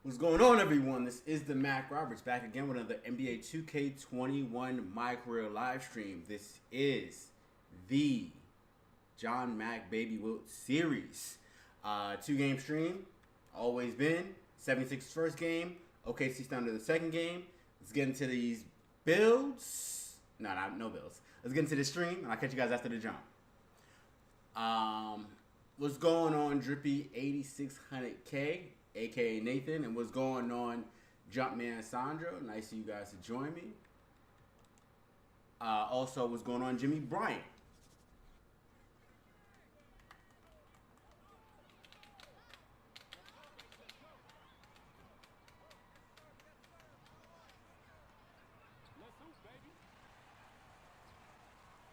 What's going on, everyone? This is the Mac Roberts back again with another NBA 2K21 Mycareer live stream. This is the John Mack Baby Wilt series. 2-game stream, always been. 76 first game, OKC down to the second game. Let's get into these builds. No builds. Let's get into the stream, and I'll catch you guys after the jump. What's going on, Drippy 8600K? aka Nathan, and what's going on, Jumpman Sandro? Nice of you guys to join me. Also, what's going on, Jimmy Bryant?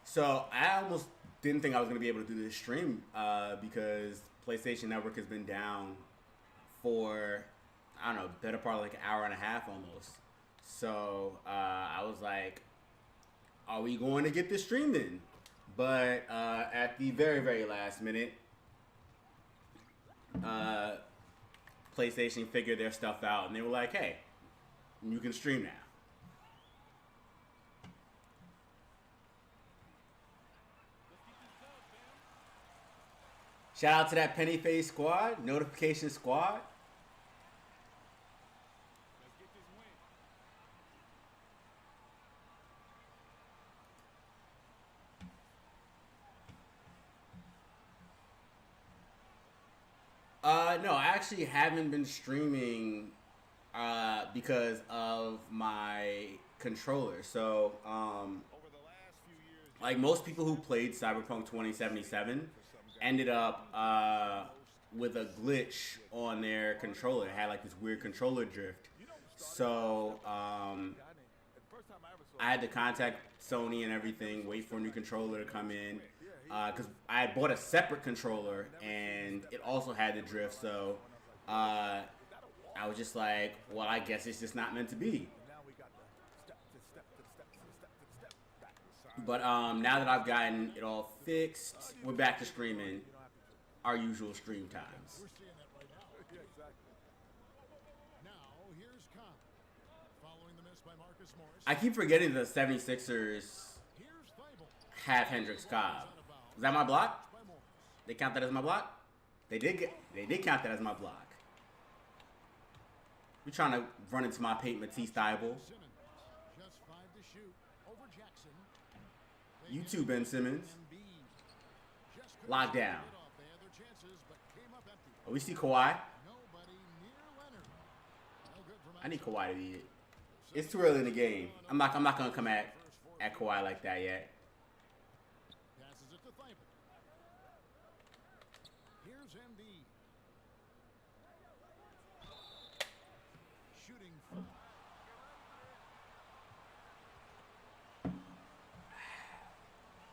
So I almost didn't think I was gonna be able to do this stream because PlayStation Network has been down for, I don't know, better part of like an hour and a half almost. So I was like, are we going to get this streamed in? But at the very, very last minute, PlayStation figured their stuff out and they were like, hey, you can stream now. Shout out to that Penny Face squad, Notification Squad. No, I actually haven't been streaming because of my controller. So, like most people who played Cyberpunk 2077 ended up with a glitch on their controller. It had like this weird controller drift. So, I had to contact Sony and everything, wait for a new controller to come in. Because I had bought a separate controller and it also had the drift, so I was just like, well, I guess it's just not meant to be. But now that I've gotten it all fixed, we're back to streaming our usual stream times. I keep forgetting the 76ers have Hendrix Cobb. Is that my block? They count that as my block? They did count that as my block. We're trying to run into my Peyton Matisse Thibault. You too, Ben Simmons. Lockdown. Oh, we see Kawhi. I need Kawhi to be it. It's too early in the game. I'm not gonna come at Kawhi like that yet.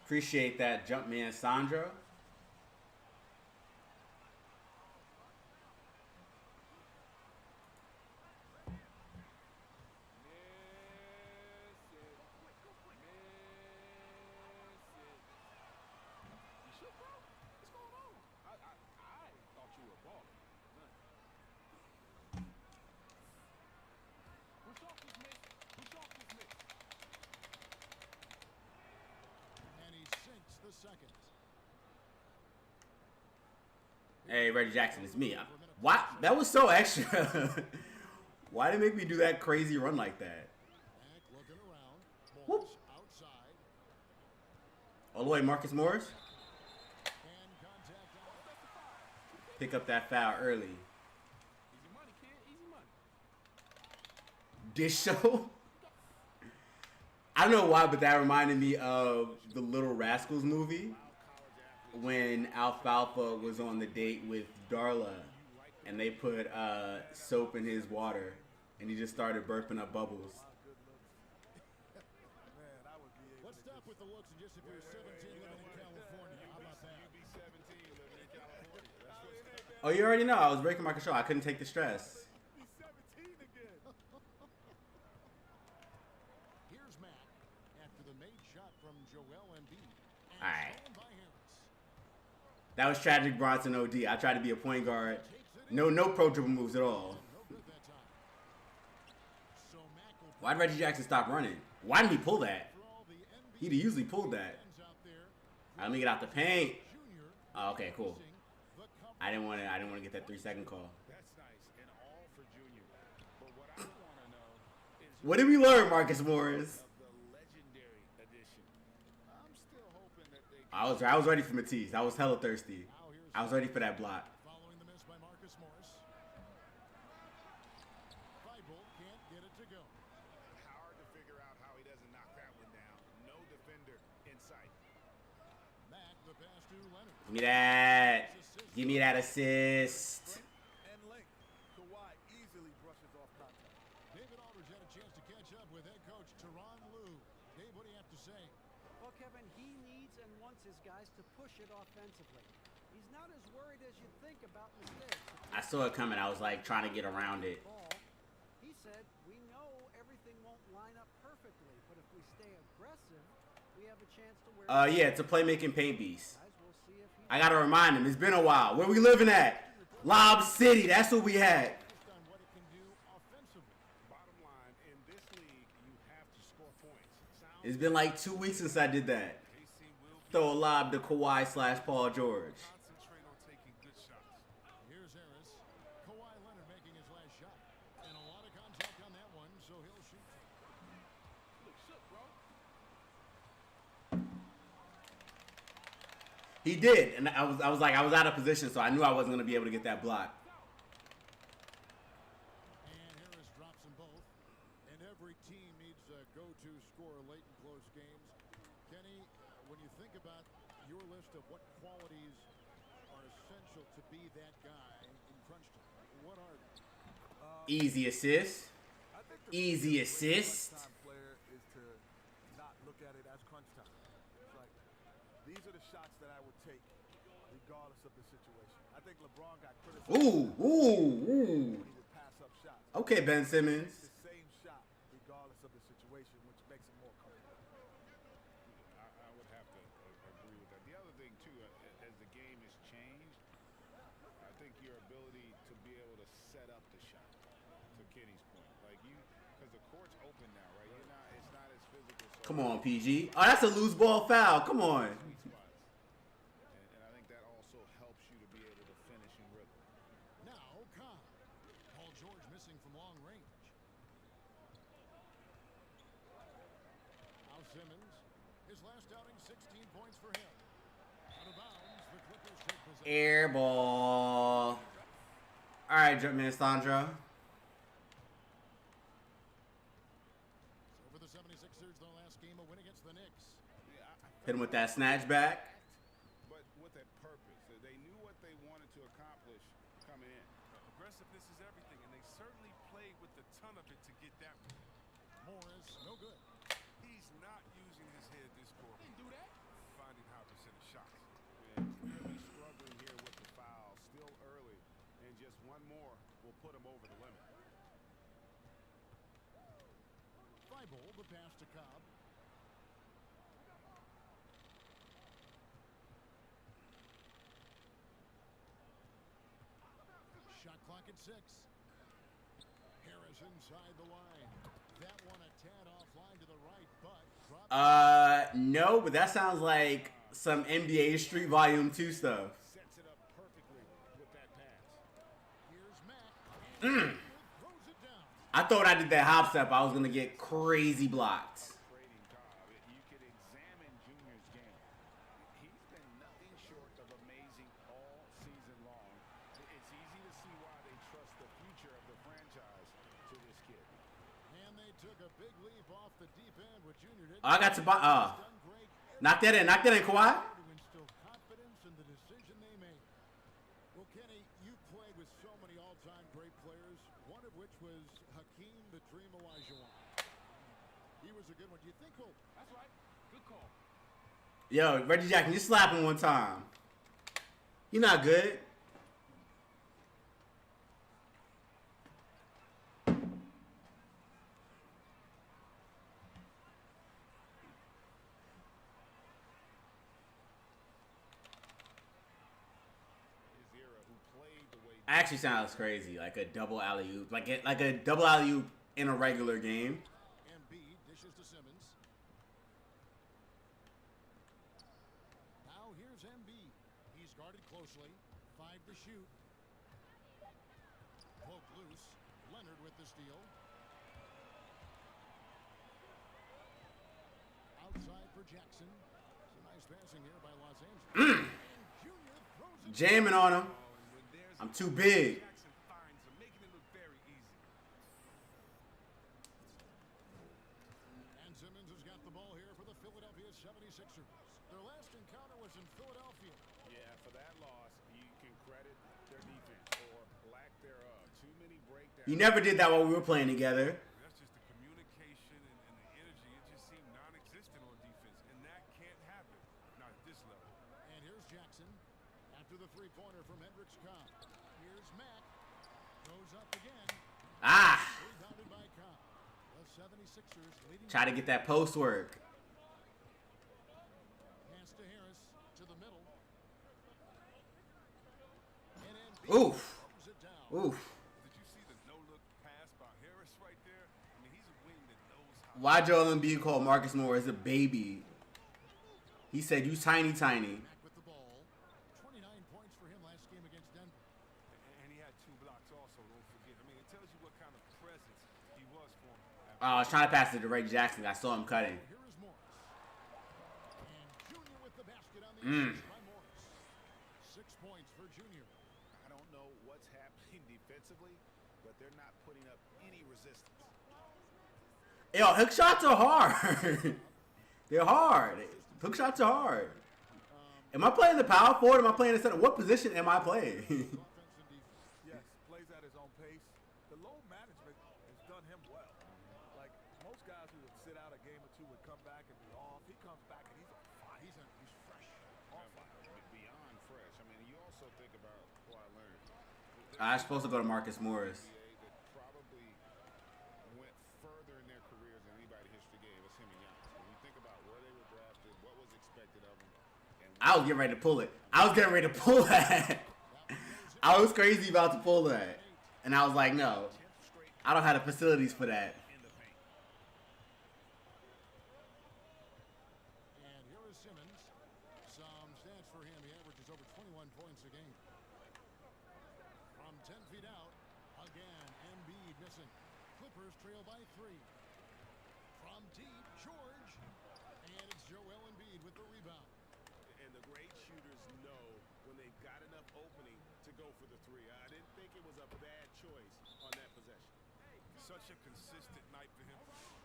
Appreciate that, Jumpman Sandro. Hey, Reggie Jackson, it's me. Why? That was so extra. Why did they make me do that crazy run like that? Whoop. All the way, Marcus Morris. Pick up that foul early. Dish show. I don't know why, but that reminded me of the Little Rascals movie when Alfalfa was on the date with Darla and they put soap in his water and he just started burping up bubbles. Oh, you already know. I was breaking my control. I couldn't take the stress. All right. That was tragic Bronson OD. I tried to be a point guard. No pro dribble moves at all. Why did Reggie Jackson stop running? Why didn't he pull that? He'd usually pulled that. Let me get out the paint. Oh, okay, cool. I didn't want to get that 3-second call. What did we learn, Marcus Morris? I was ready for Matisse. I was hella thirsty. I was ready for that block. Following the miss by Marcus Morris. Thibault can't get it to go. Hard to figure out how he doesn't knock that one down. No defender in sight. Mack, the pass to Leonard. Give me that. Give me that assist. And length. Kawhi easily brushes off contact. David Aldridge had a chance to catch up with head coach Tyronn Lue. Dave, what do you have to say? Well, Kevin, he needs and wants his guys to push it offensively. He's not as worried as you think about mistakes. I saw it coming. I was like trying to get around it. He said, we know everything won't line up perfectly, but if we stay aggressive, we have a chance to wear Yeah, it's a playmaking paint beast. Guys, we'll see if he I gotta remind him, it's been a while. Where we living at? Lob City, that's what we had. Based on what it can do offensively. Bottom line, in this league, you have to score points. It's been like 2 weeks since I did that. Throw a lob to Kawhi/Paul George. Concentrate on taking good shots. Here's Harris. Kawhi Leonard making his last shot. And a lot of contact on that one, so he'll shoot. Look shook, bro. He did, and I was out of position, so I knew I wasn't gonna be able to get that block. And Harris drops them both. And every team needs a go-to scorer late in close games. Kenny, when you think about your list of what qualities are essential to be that guy in crunch time, what are they? Easy assist. I think Easy assist. crunch time player is to not look at it as crunch time. It's like, these are the shots that I would take regardless of the situation. I think LeBron got criticized Ooh. when he would pass up shots. Okay, Ben Simmons. It's the same shot regardless of the situation, which makes it more comfortable. I would have to agree with that. The other thing, too, as the game has changed, I think your ability to be able to set up the shot, to Kenny's point. Like because the court's open now, right? It's not as physical. So Come on, PG. Oh, that's a loose ball foul. Come on. sweet spots. And I think that also helps you to be able to finish in rhythm. Now, Khan. Paul George missing from long range. Now Simmons. His last outing, 16 points for him. Out of bounds, the Clippers take possession. Air ball. All right, Jumpman Sandra. So for the 76ers, their last game, a win against the Knicks. Hit him with that snatch back. But with a purpose. They knew what they wanted to accomplish coming in. Aggressiveness is everything, and they certainly played with a ton of it to get that one. Morris, no good. He's not using his head this quarter. He do that? Finding how to send shots. And clearly struggling here with the foul. Still early. And just one more will put him over the limit. Thibault, the pass to Cobb. Shot clock at 6. Harris inside the line. That one a tad offline to the right, but dropped. No, but that sounds like some NBA Street Volume 2 stuff. Sets it up perfectly with that pass. Here's Mack. And throws it down. I thought I did that hop step. I was gonna get crazy blocked. Trading Cobb. You could examine Junior's game. He's been nothing short of amazing all season long. It's easy to see why they trust the future of the franchise to this kid. And they took a big leap off the deep end with Junior. Oh, I got to buy. Knock that in. Knock that in, Kawhi. To instill confidence in the decision they made. Well, Kenny, you played with so many all-time great players, one of which was Hakeem the Dream Olajuwon. He was a good one. Do you think we'll... That's right. Good call. Yo, Reggie Jackson, you slap him one time. You're not good. His era, who played the way Actually sounds crazy. Like a double alley-oop. Like a double alley-oop in a regular game. Here's Embiid. He's guarded closely. 5 to shoot. Poke loose. Leonard with the steal. Outside for Jackson. Some nice passing here by Los Angeles. And Junior throws it. Jamming on him. I'm too big. Jackson finds him, making it look very easy. And Simmons has got the ball here for the Philadelphia 76ers. Their last encounter was in Philadelphia. Yeah, for that loss, you can credit their defense or lack thereof. Too many breakdowns. You never did that while we were playing together. That's just the communication and the energy. It just seemed non-existent on defense, and that can't happen. Not at this level. And here's Jackson. After the three-pointer from Hendricks Cobb. Here's Mack. Goes up again. Ah! Rebounded by Cobb. The 76ers leading. Try to get that post work. Pass to Harris to the middle. And Embiid Oof. throws it down. Oof. Did you see the no-look pass by Harris right there? I mean, he's a wing that knows how. Why Joel Embiid called Marcus Morris a baby? He said, "You tiny, tiny." Mack with the ball. 29 points for him last game against Denver. And he had 2 blocks also, don't forget. I mean, it tells you what kind of presence he was for him. I was trying to pass it to Ray Jackson. I saw him cutting. Here is Morris. And Junior with the basket on the assist by Morris. 6 points for Junior. I don't know what's happening defensively, but they're not putting up any resistance. Yo, hook shots are hard. They're hard. Hook shots are hard. Am I playing the power forward? Am I playing the center? What position am I playing? Offense and defense. Yes, plays at his own pace. The load management has done him well. Like most guys who would sit out a game or two would come back and be off. He comes back and he's on fire. He's fresh. On fire. Beyond fresh. I mean, you also think about what I learned. I was supposed to go to Marcus Morris. That probably went further in their careers than anybody in history gave us him and Giannis. When you think about where they were drafted, what was expected of them, and I was getting ready to pull it. I was getting ready to pull that. I was crazy about to pull that. And I was like, no. I don't have the facilities for that. in the paint. And here is Simmons. Some stats for him. He averages over 21 points a game. From 10 feet out, again, Embiid missing. Clippers trail by 3. From deep, George. And it's Joel Embiid with the rebound. And the great shooters know when they've got enough opening to go for the 3. I didn't think it was a bad choice on that possession. Such a consistent night for him. Jackson.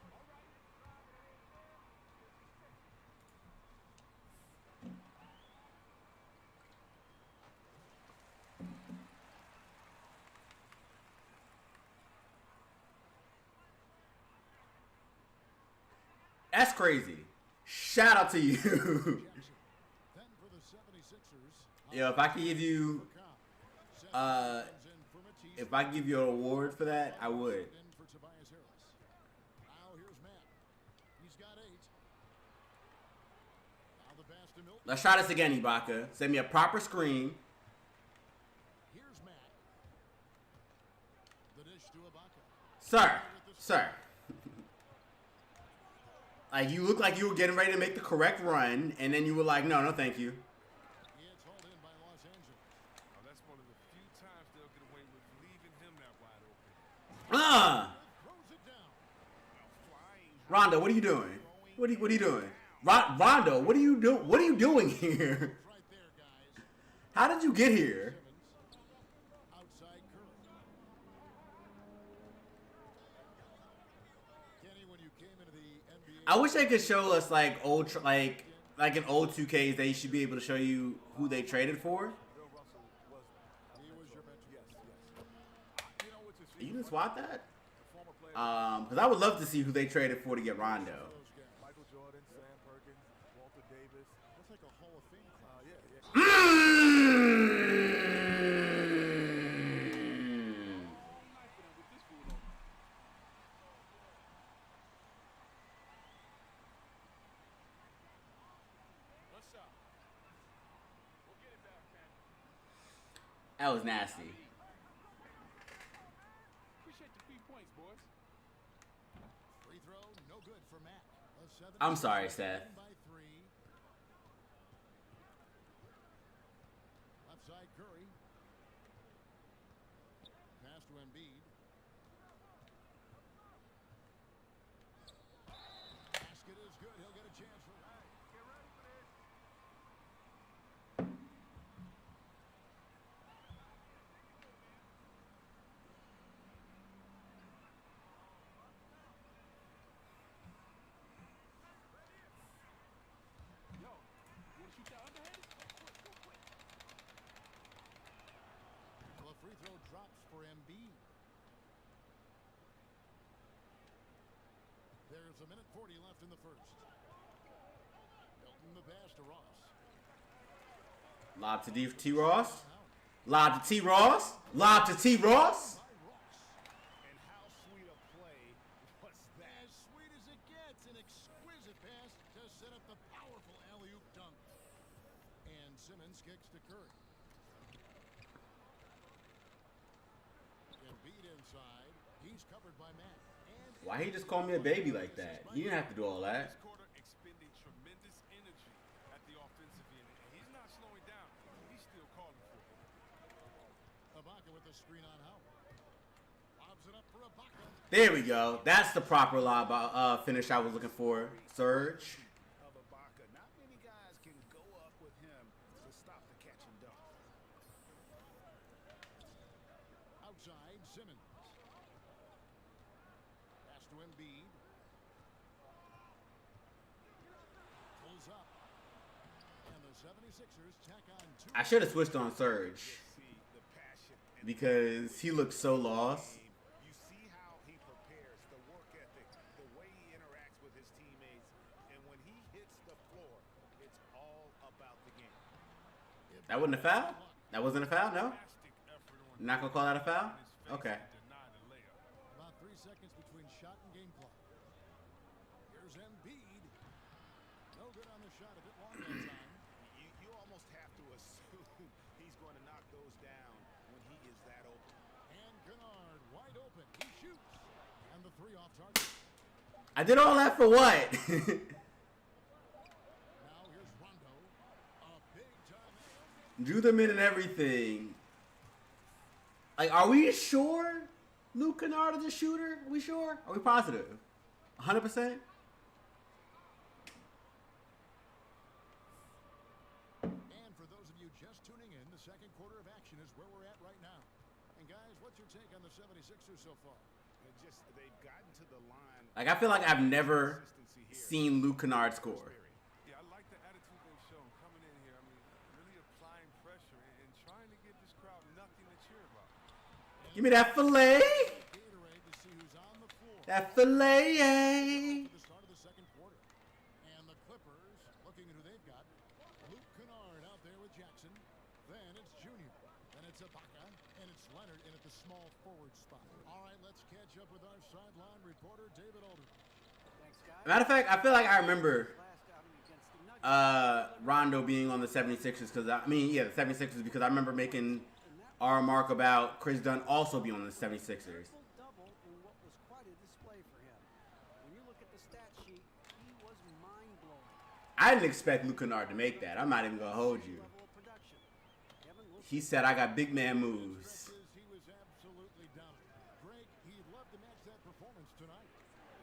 That's crazy. Shout out to you. Then for the 76ers. Yo, if I could give you, if I could give you an award for that, I would. In for Tobias Harris. Now here's Mack. He's got 8. Now the pass to Milton. Let's try this again, Ibaka. Send me a proper screen. Here's Mack. The dish to Ibaka. Sir. Sir. Like, you look like you were getting ready to make the correct run, and then you were like, no, no, thank you. It's hauled in by Los Angeles. Now, that's one of the few times they'll get away with leaving him that wide open. Throws it down. Rondo, what are you doing? What are you doing? Rondo, what are you doing? What are you doing here? Right there, guys. How did you get here? Simmons. Outside Curry. Kenny, when you came into the NBA. I wish they could show us like old, like in old 2Ks, they should be able to show you who they traded for. Bill Russell was He was your mentor. yes. You know what you see? You can swap that. The former player. Because I would love to see who they traded for to get Rondo. Those guys. Michael Jordan, Sam Perkins, Walter Davis. Looks like a Hall of Fame class. Yeah, yeah. That was nasty. Appreciate the 3 points, boys. Free throw, no good for Mack. I'm sorry, Seth. By 3. inside Curry. Pass to Embiid. Basket is good. He'll get a chance for that. Get ready for this. Yo, you want to shoot that underhanded? Quick. Well, a free throw drops for Embiid. There's a minute 40 left in the first. Milton the pass to Ross. Lob to T. Ross. Lob to T. Ross. Lob to T. Ross. By Ross. And how sweet a play was that? As sweet as it gets, an exquisite pass to set up the powerful alley-oop dunk. And Simmons kicks to Curry. Embiid inside. He's covered by Mack. And Why he just called me a baby like that? You didn't have to do all that. This quarter expending tremendous energy at the offensive end, and he's not slowing down. He's still calling for it. Ibaka with the screen on Howard. Lobs it up for Ibaka. There we go. That's the proper lob finish I was looking for. Surge. Of Ibaka. Not many guys can go up with him to stop the catch and dunk. Outside, Simmons. Pass to Embiid. Pulls up. And the 76ers tack on two. I should have switched on Surge See the passion and because he looks so lost. game. You see how he prepares, the work ethic, the way he interacts with his teammates, and when he hits the floor, it's all about the game. That wasn't a foul? That wasn't a foul? No? Fantastic effort on Not gonna call that a foul? his face Okay. to deny the layup. About 3 seconds between shot and game clock. Here's Embiid. No good on the shot. A bit long that time. You almost have to assume he's going to knock those down when he is that open. And Kennard wide open. He shoots. And the three off target. I did all that for what? Now here's Rondo. A big time. Drew them in and everything. Like, are we sure Luke Kennard is a shooter? Are we sure? Are we positive? 100%? And for those of you just tuning in, the second quarter of action is where we're at right now. And guys, what's your take on the 76ers so far? They've gotten to the line. Like, I feel like I've never Consistency here. seen Luke Kennard score. Yeah, I like the attitude they've shown coming in here. I mean, really applying pressure and trying to give this crowd nothing to cheer about. Give me that filet. Gatorade to see who's on the floor. That filet. To the start of the second quarter. And the Clippers looking at who they've got. Luke Kennard out there with Jackson. Then it's Junior. Then it's Ibaka. And it's Leonard in at the small forward spot. All right, let's catch up with our sideline reporter, David Alden. Thanks, guys. Matter of fact, I feel like I remember Last outing against the Nuggets. Rondo being on the 76ers because, the 76ers because I remember making our remark about Chris Dunn also being on the 76ers. Double in what was quite a display for him. When you look at the stat sheet, he was mind-blowing. I didn't expect Luke Kennard to make that. I'm not even going to hold you. Level of production. Kevin Wilson He said, I got big man moves. He was absolutely dominant. Greg, he'd love to match that performance tonight.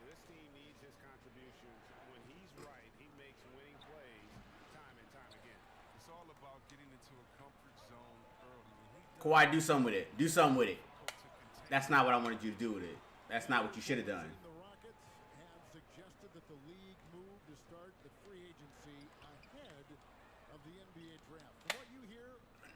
This team needs his contributions. When he's right, he makes winning plays time and time again. It's all about getting into a comfort zone early. When he Kawhi, do something with it. Do something with it. to contain That's not what I wanted you to do with it. That's not what you should have done. The Rockets have suggested that the league move to start the free agency ahead of the NBA draft. From what you hear,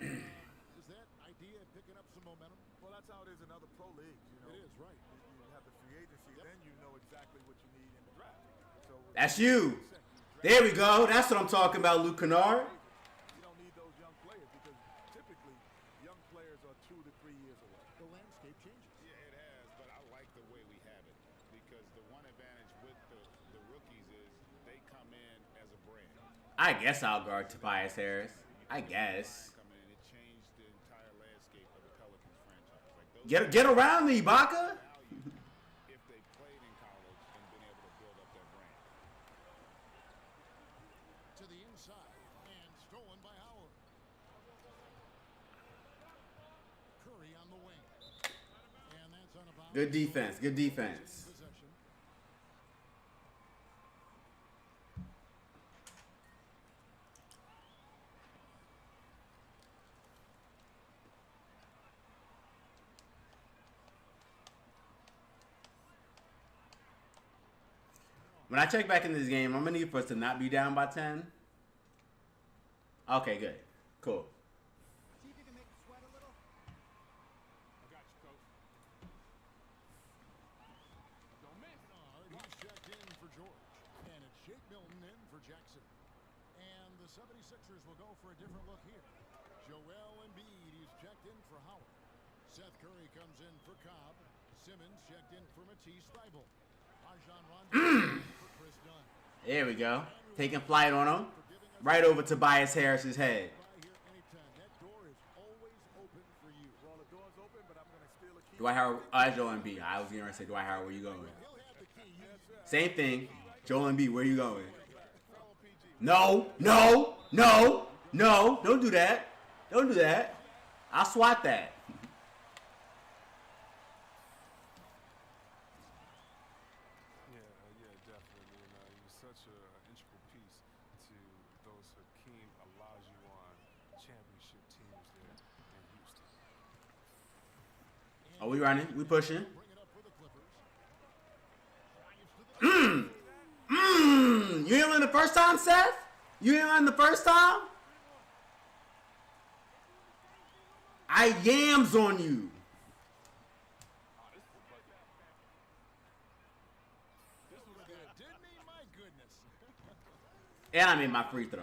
is that idea picking up some momentum? Well, that's how it is in other pro leagues. You know, It is, right. You have the free agency, then you know exactly what you need in the draft. So That's you. There we go. That's what I'm talking about, Luke Kennard. you don't need those young players because typically young players are 2 to 3 years away. The landscape changes. Yeah, it has, but I like the way we have it because the one advantage with the rookies is they come in as a brand. I guess I'll guard Tobias Harris. I guess. Coming in, it changed the entire landscape of the Pelicans franchise. Like those Get around me, Ibaka. value if they played in college and been able to build up their brand. To the inside and stolen by Howard. the wing. And that's on a bounce. Good defense. Good defense. Possession. When I check back into this game, I'm gonna need for us to not be down by 10. Okay, good. Cool. See if you can make it sweat a little. I got you, coach. Don't miss. He's checked in for George. And it's Shake Milton in for Jackson. And the 76ers will go for a different look here. Joel Embiid, he's checked in for Howard. Seth Curry comes in for Cobb. Simmons checked in for Matisse Thybulle. Rajon Rondo for Chris Dunn. There we go. Taking flight on him. Right over Tobias Harris's head. By here anytime. That door is always open for you. Well, the door's open, but I'm going to steal a key. Dwight Howard, Joel Embiid. I was going to say, Dwight Howard, where you going? He'll have the key. Same thing. Joel Embiid, where you going? No, no, no, no. Don't do that. Don't do that. I'll swat that. Yeah, definitely. And you're such an integral piece to those Hakeem Olajuwon championship teams there in Houston. Are we running? We pushing? Bring it up for the Clippers. You didn't win the first time, Seth? You didn't win the first time? I yams on you. This was good, didn't he? My goodness. And I made my free throw.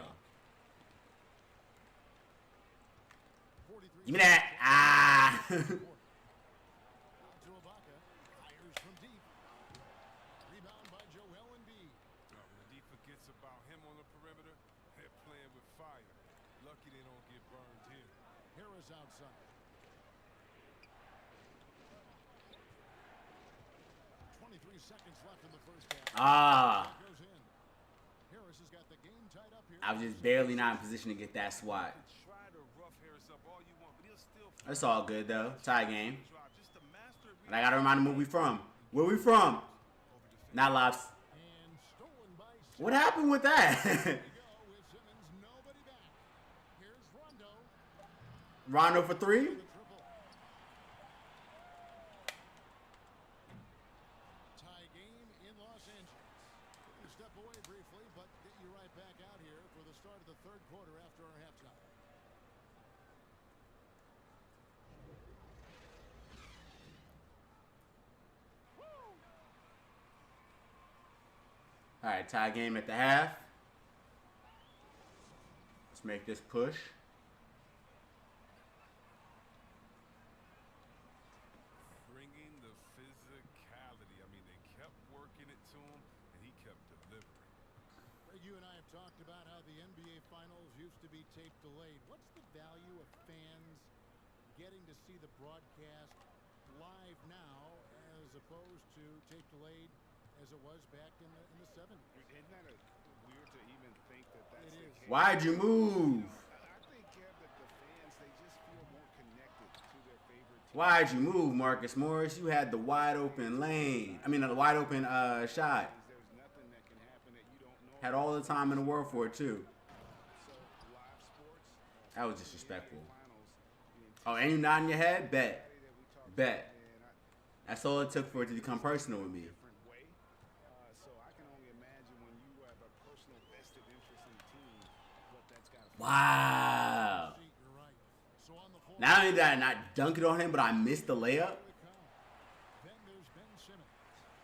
43 Give me that. Ah. to Ibaka. Fires from deep. Rebound by Joel Embiid. When the D forgets about him on the perimeter, they're playing with fire. Lucky they don't get burned here. Harris outside. 23 seconds left in the first half. Goes in. Harris has got the game tied up here. I was just barely not in position to get that swat. Try to rough Harris up all you want, but he'll still That's all good, though. Tie game. drive. Just a master And I got to remind him where we from. Where we from? Not Lobs. And stolen by Simmons. What happened with that? Here we go with Simmons, nobody back. Here's Rondo. Rondo for three? The triple. Tie game in Los Angeles. You step away briefly, but get you right back out here for the start of the third quarter after our halftime. All right, tie game at the half. Let's make this push. bringing the physicality. I mean, they kept working it to him, and he kept delivering. You and I have talked about how the NBA Finals used to be tape delayed. What's the value of fans getting to see the broadcast live now as opposed to tape delayed as it was back in the 70s? Isn't that weird to even think that that's It the is. case? Why'd you move? I think, Kev, that the fans, they just feel more connected to their favorite team. Why'd you move, Marcus Morris? You had the wide open lane. I mean, the wide open shot. There's nothing that can happen that you don't know. Had all the time in the world for it, too. So, live sports, That was disrespectful. finals, Oh, and you nodding your head? Bet. that we talked Bet. about, man, That's all it took for it to become personal with me. different way. So I can only imagine when you have a personal vested interest in the team, what that's got to Wow. You're right. So on the floor, Not only did I not dunk it on him, but I missed the layup. here they come. Then there's Ben Simmons.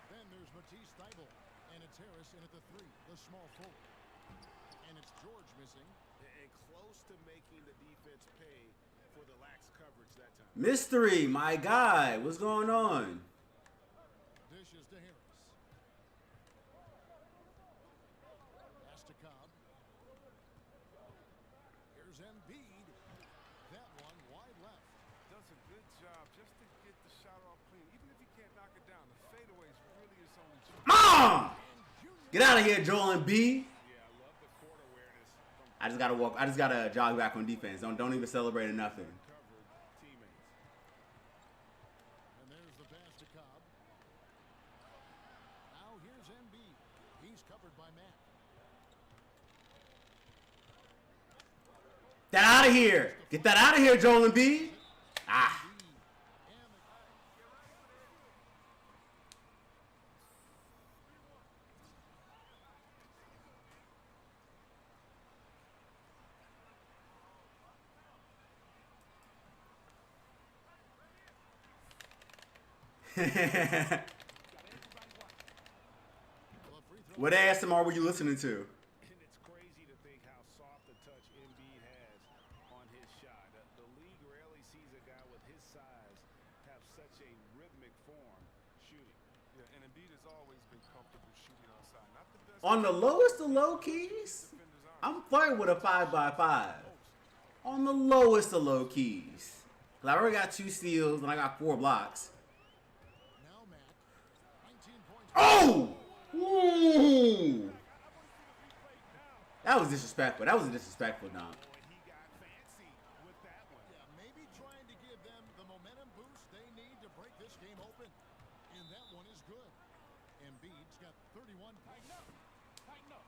Then there's Matisse Thybulle. And it's Harris in at the three, the small forward. And it's George missing. and close to making the defense pay for the lax coverage that time. Mystery, my guy. What's going on? Dishes to Harris. Pass to Cobb. Here's Embiid. That one wide left. Does a good job just to get the shot off clean. Even if he can't knock it down, the fadeaway is really his only choice. Mom! Get out of here, Joel Embiid. Yeah, I love the court awareness from I just gotta walk. I just gotta jog back on defense. Don't even celebrate or nothing. covered teammates. That out of here. Get that out of here, Joel Embiid. Ah. What ASMR were you listening to? And it's crazy to think how soft a touch Embiid has on his shot. The league rarely sees a guy with his size have such a rhythmic form shooting. Yeah, and Embiid has always been comfortable shooting outside. Not the best. On the lowest of low keys, I'm fine with a 5x5. On the lowest of low keys. I already got 2 steals and I got 4 blocks. Now Mack, 19 points. Oh! Ooh! That was disrespectful. That was a disrespectful dunk. Boy, he got fancy with that one. Yeah, maybe trying to give them the momentum boost they need to break this game open. And that one is good. Embiid's got 31 points. Tighten up.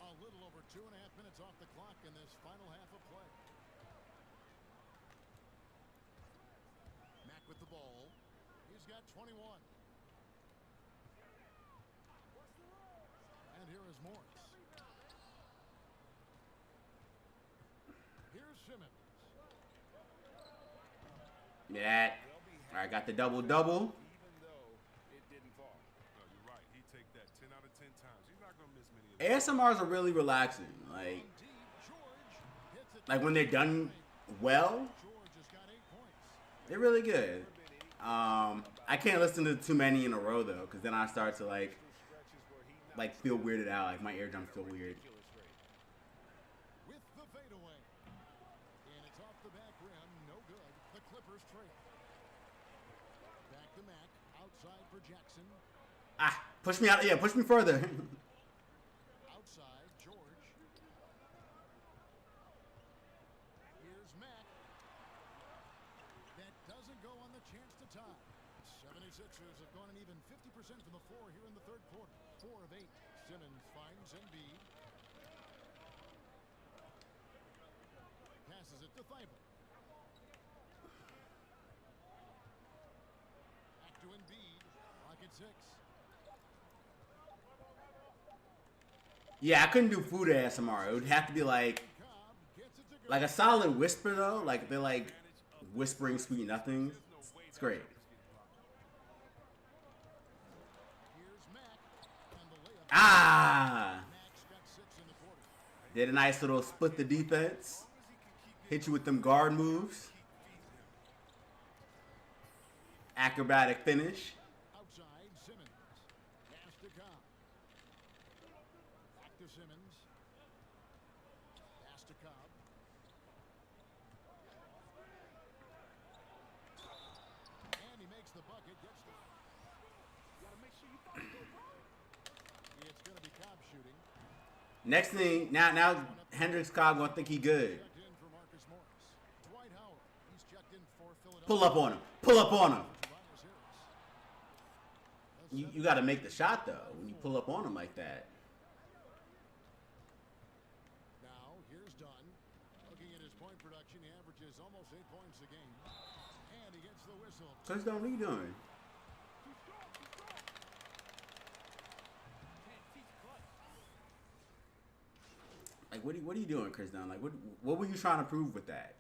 A little over 2.5 minutes off the clock in this final half of play. Mack with the ball. He's got 21. And here is Morris. Here's Simmons. Yeah. Alright, got the double-double. Even though it didn't fall. No, you're right. He take that 10 out of 10 times. He's not gonna miss many of them. ASMRs are really relaxing. Like when they're done well, George has got 8 points. they're really good. I can't listen to too many in a row though, because then I start to like feel weirded out. Like my eardrums feel weird. With the fadeaway. And it's off the back rim. No good. The Clippers trail. Back to Mack. Outside for Jackson. Ah, push me out. Yeah, push me further. Outside, George. Here's Mack. That doesn't go on the chance to tie. 76ers have gone an even 50% from the floor here in the third quarter. 4 of 8. Simmons finds Embiid. Passes it to Thibault. Back to Embiid. Rocket 6. Yeah, I couldn't do food ASMR. It would have to be like a solid whisper though. Like they're like whispering sweet nothings. It's great. Ah! Did a nice little split the defense. Hit you with them guard moves. Acrobatic finish. Outside, Simmons. Pass to Cobb. Back to Simmons. Pass to Cobb. And he makes the bucket. Gets the... Gotta make sure you follow the ball. It's gonna be Cobb shooting. Next thing, now Hendricks Cobb gonna think he good. Checked in for Marcus Morris. Dwight Howard. He's checked in for Philadelphia. Pull up on him. Pull up on him. Tobias Harris. You got to make the shot though when you pull up on him like that. Now, here's Dunn. Looking at his point production, he averages almost 8 points a game. And he gets the whistle. Touchdown, what are you doing? Like, what are you doing, Chris Dunn? Like, what were you trying to prove with that?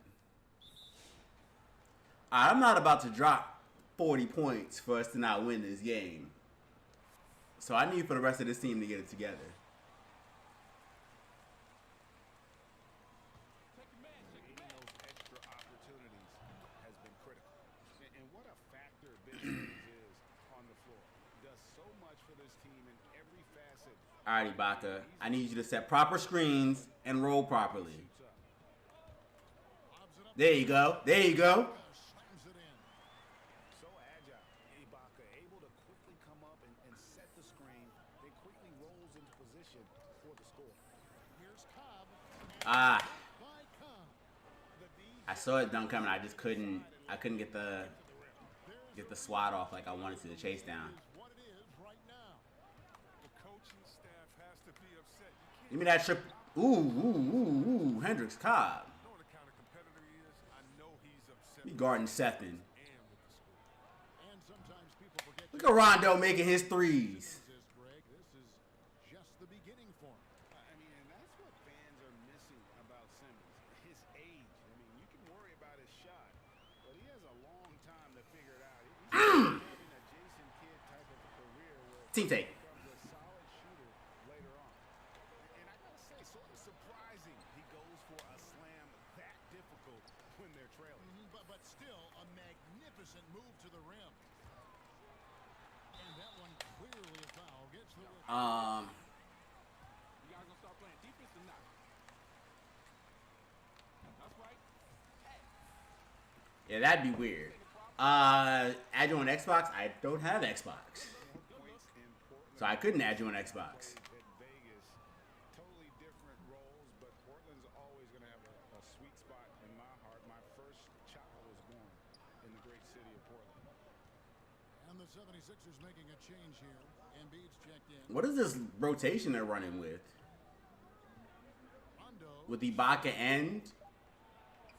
I'm not about to drop 40 points for us to not win this game. So I need for the rest of this team to get it together. Creating those extra opportunities has been critical. And what a factor Ben Simmons is on the floor. Does so much for this team in every facet. All right, Ibaka. I need you to set proper screens and roll properly. There you go. There you go. Slams it in. So agile. Ibaka able to quickly come up and set the screen, then quickly rolls into position for the score. Here's Cobb. Ah, By Cobb. The D I saw it dunk coming. I just couldn't I couldn't get the swat off like I wanted to the chase down. What it is right now. The coaching staff has to be upset. You Give me that trip. Ooh, Hendricks Cobb. know what the kind of competitor he is. I know he's upset. He guarding Sefton. And with the score. And sometimes people forget. Look at Rondo making his threes. This is Greg. This is just the beginning for him. I mean, and that's what fans are missing about Simmons. His age. I mean, you can worry about his shot, but he has a long time to figure it out. He's having a Jason Kidd type of career where Team take. he becomes a solid shooter later on. And I gotta say, sort of surprising he goes for a slam that difficult when they're trailing. But still a magnificent move to the rim. And that one clearly a foul. Gets the whistle. You guys gonna start playing defense or not? That's right. Yeah, that'd be weird. Add you on Xbox? I don't have Xbox. So I couldn't add you on Xbox. At Vegas, totally different roles, but Portland's always going to have a sweet spot in my heart. My first child was born in the great city of Portland. And the 76ers making a change here. Embiid's checked in. What is this rotation they're running with? Rondo With Ibaka and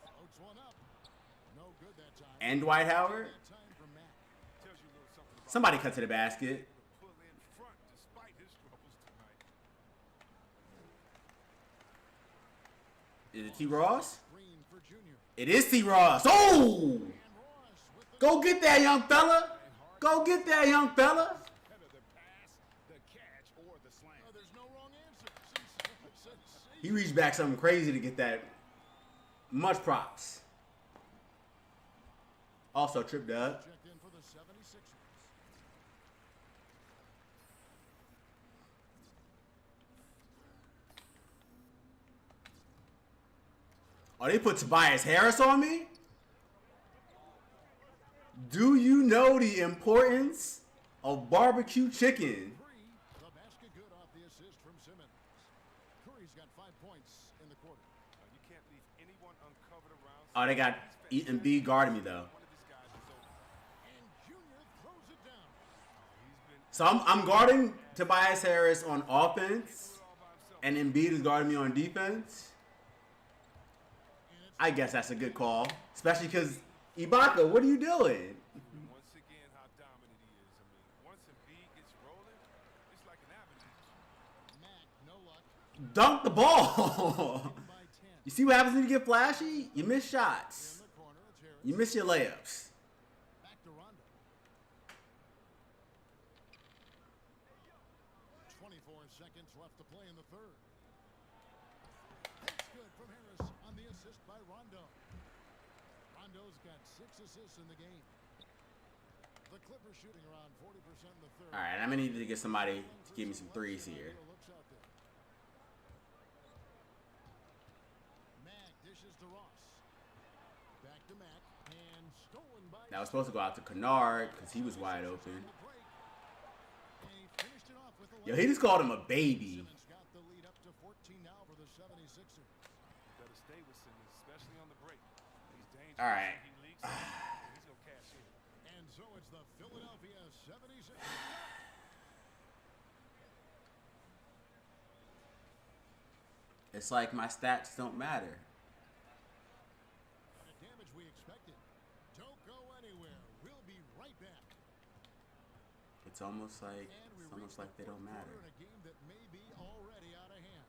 floats one up. No good that time. Dwight Howard? That time for Mack. Tells you a little something about Somebody cut to the basket. pull in front despite his struggles tonight. Is it T. Ross? Green for Junior. It is T. Ross. Oh! And Ross with the Go get that, young fella. Go get that, young fella. Either the pass, the catch, or the slam. there's no wrong answer. He reached back something crazy to get that. Much props. Also, Trip Dub. Checked in for the 76ers. Oh, they put Tobias Harris on me? Do you know the importance of barbecue chicken? The basket good off the assist from Simmons. Curry's got 5 points in the quarter. You can't leave anyone uncovered around. Oh, they got Embiid guarding me, though. One of these guys is open. And Junior throws it down. So I'm guarding Tobias Harris on offense, and Embiid is guarding me on defense. I guess that's a good call, especially because Ibaka, what are you doing? Once again, how dominant he is. I mean, once Embiid gets rolling, it's like an avalanche. Mack, no luck. Dunk the ball. By 10. You see what happens when you get flashy? You miss shots. In the corner, it's Harris. You miss your layups. Back to Rondo. 24 seconds left to play in the third. That's good from Harris on the assist by Rondo. Rondo's got 6 assists in the game. The Clippers shooting around 40% in the third. All right, I'm gonna need to get somebody to give me some threes here. Looks out there. Mack dishes to Ross. Back to Mack and stolen by. That was supposed to go out to Kennard because he was wide open. And he finished it off with a Yo, he just called him a baby. Simmons got the lead up to 14 now for the 76ers. Better stay with Simmons, especially on the break. He's dangerous. All right. He leaks. He's gonna cash in. And so it's the Philadelphia 76ers. It's like my stats don't matter. The damage we expected. Don't go anywhere. We'll be right back. It's almost like And we reach the they don't fourth matter. quarter in a game that may be already out of hand.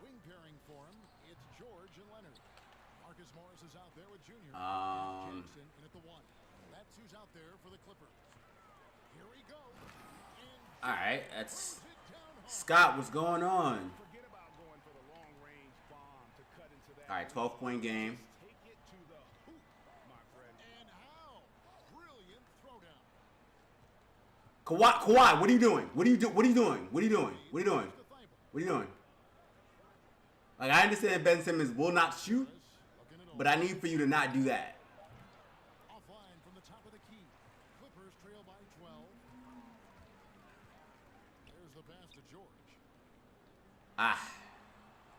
Wing pairing for him, it's George and Leonard. Marcus Morris is out there with Junior. And Jackson in at the 1. That's who's out there for the Clippers. Here we go. And All right, that's throws it down hard. Scott. What's going on? Forget about going for the long-range bomb to cut into that. All right, 12-point game. Take it to the hoop, my friend. And how? Brilliant throwdown. Kawhi, what are you doing? What are you doing? What are you doing? What are you doing? What are you doing? To Thibault. What are you doing? Like, I understand Ben Simmons will not shoot, Looking it but over. I need for you to not do that. Offline from the top of the key. Clippers trail by 12. There's the pass to George. Ah,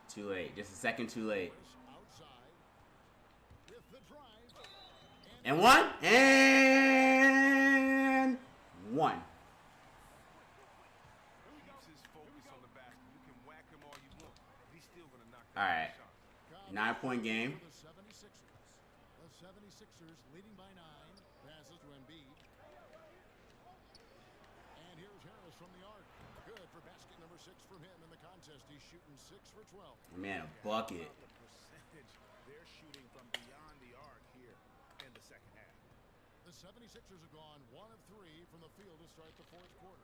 too late. Just a second too late. Outside with the drive. And And one. And one. Keeps his focus on the basket. You can whack him all you want. He's still gonna knock All down right. the shot. 9-point game. The 76ers. The 76ers leading by 9. Passes to Embiid. And here's Harris from the arc. Good for basket number 6 from him in the contest. He's shooting 6 for 12. Man, a bucket. The percentage they're shooting from beyond the arc here in the second half. The 76ers have gone 1 of 3 from the field to start the fourth quarter.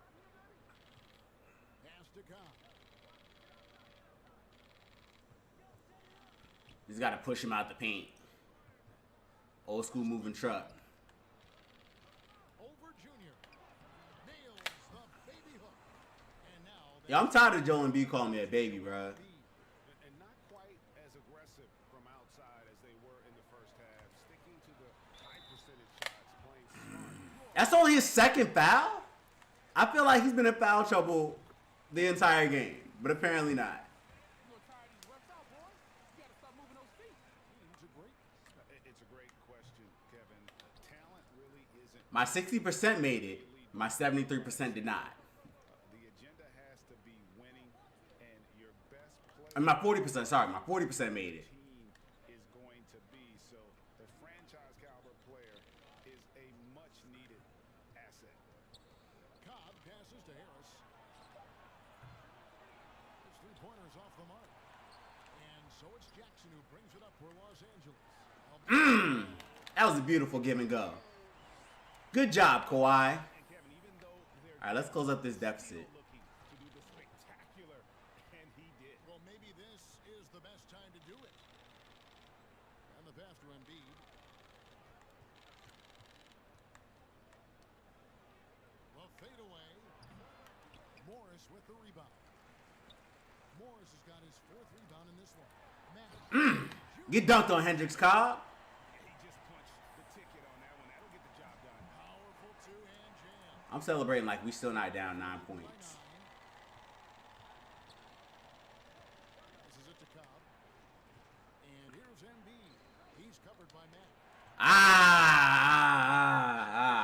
Pass to Cobb. He's got to push him out the paint. Old school moving truck. Over Junior. Nails the baby hook. And now Yo, I'm tired of Joel Embiid calling me a baby, bro. And not quite as aggressive from outside as they were in the first half. Sticking to the high percentage shots, playing smart. That's only his second foul? I feel like he's been in foul trouble the entire game, but apparently not. It's a great question, Kevin. Talent really isn't. My 60% made it. My 73% did not. The agenda has to be winning, and your best player. And my 40%, sorry, my 40% made it. Team is going to be so. The franchise caliber player is a much needed asset. Cobb passes to Harris. His three-pointers off the mark. And so it's Jackson who brings it up for Los Angeles. That was a beautiful give and go. Good job, Kawhi. And Kevin, even though they're All right, let's close up this deficit. looking to do the spectacular, and he did. Well, maybe this is the best time to do it. And the pass to Embiid. The fadeaway. Morris with the rebound. Morris has got his 4th rebound in this one. Mack. Get dunked on, Hendricks Cobb. He just punched the ticket on that one. That'll get the job done. Powerful two-hand jam. I'm celebrating like we still not down 9 points. This is it to Cobb. And here's Embiid. He's covered by Mack. I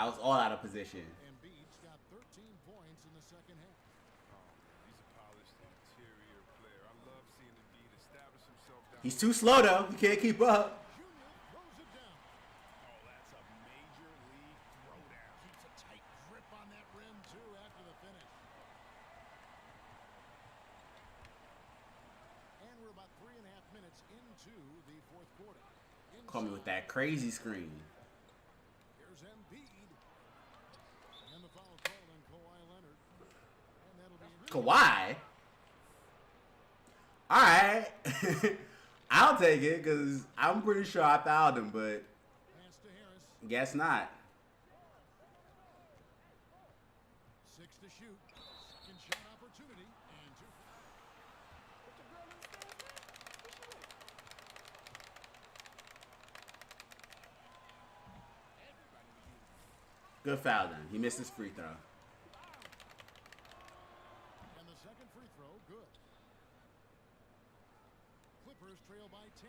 was all out of position. Embiid's got 13 points in the second half. He's a polished interior player. I love seeing Embiid establish himself down. He's too slow though. He can't keep up. Junior throws it down. Oh, that's a major league throwdown. Keeps a tight grip on that rim, too, after the finish. And we're about 3.5 minutes into the fourth quarter. Call me with that crazy screen. Here's Embiid. And the foul called on Kawhi Leonard. And that'll be Kawhi? Alright. I'll take it because I'm pretty sure I fouled him, but pass to Harris. guess not. 6 to shoot. Second shot opportunity. And 2. Good foul then. He missed his free throw. And the second free throw, good. Clippers trail by 10.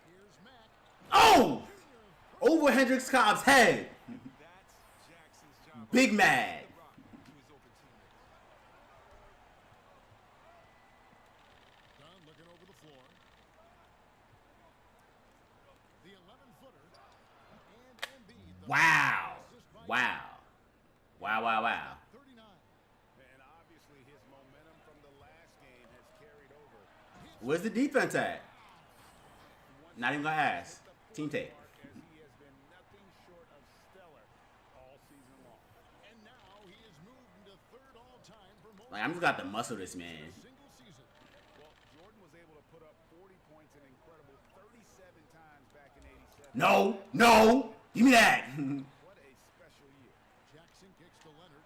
Here's Mack. Oh! Over Hendricks Cobb's head. That's Jackson's job. Big mad. To his open teammates. Dunn looking over the floor. The 11-footer. And Embiid. The Wow. assist by Wow. Wow, wow, wow. 39. And obviously his momentum from the last game has carried over. Where's the defense at? Not even gonna ask. Team tape. As he has been nothing short of stellar all season long. And now he has moved into 3rd all-time for most Like, I'm just got to muscle this man. single season. Well, Jordan was able to put up 40 points an incredible 37 times back in '87. No, no. Give me that. What a special year. Jackson kicks to Leonard.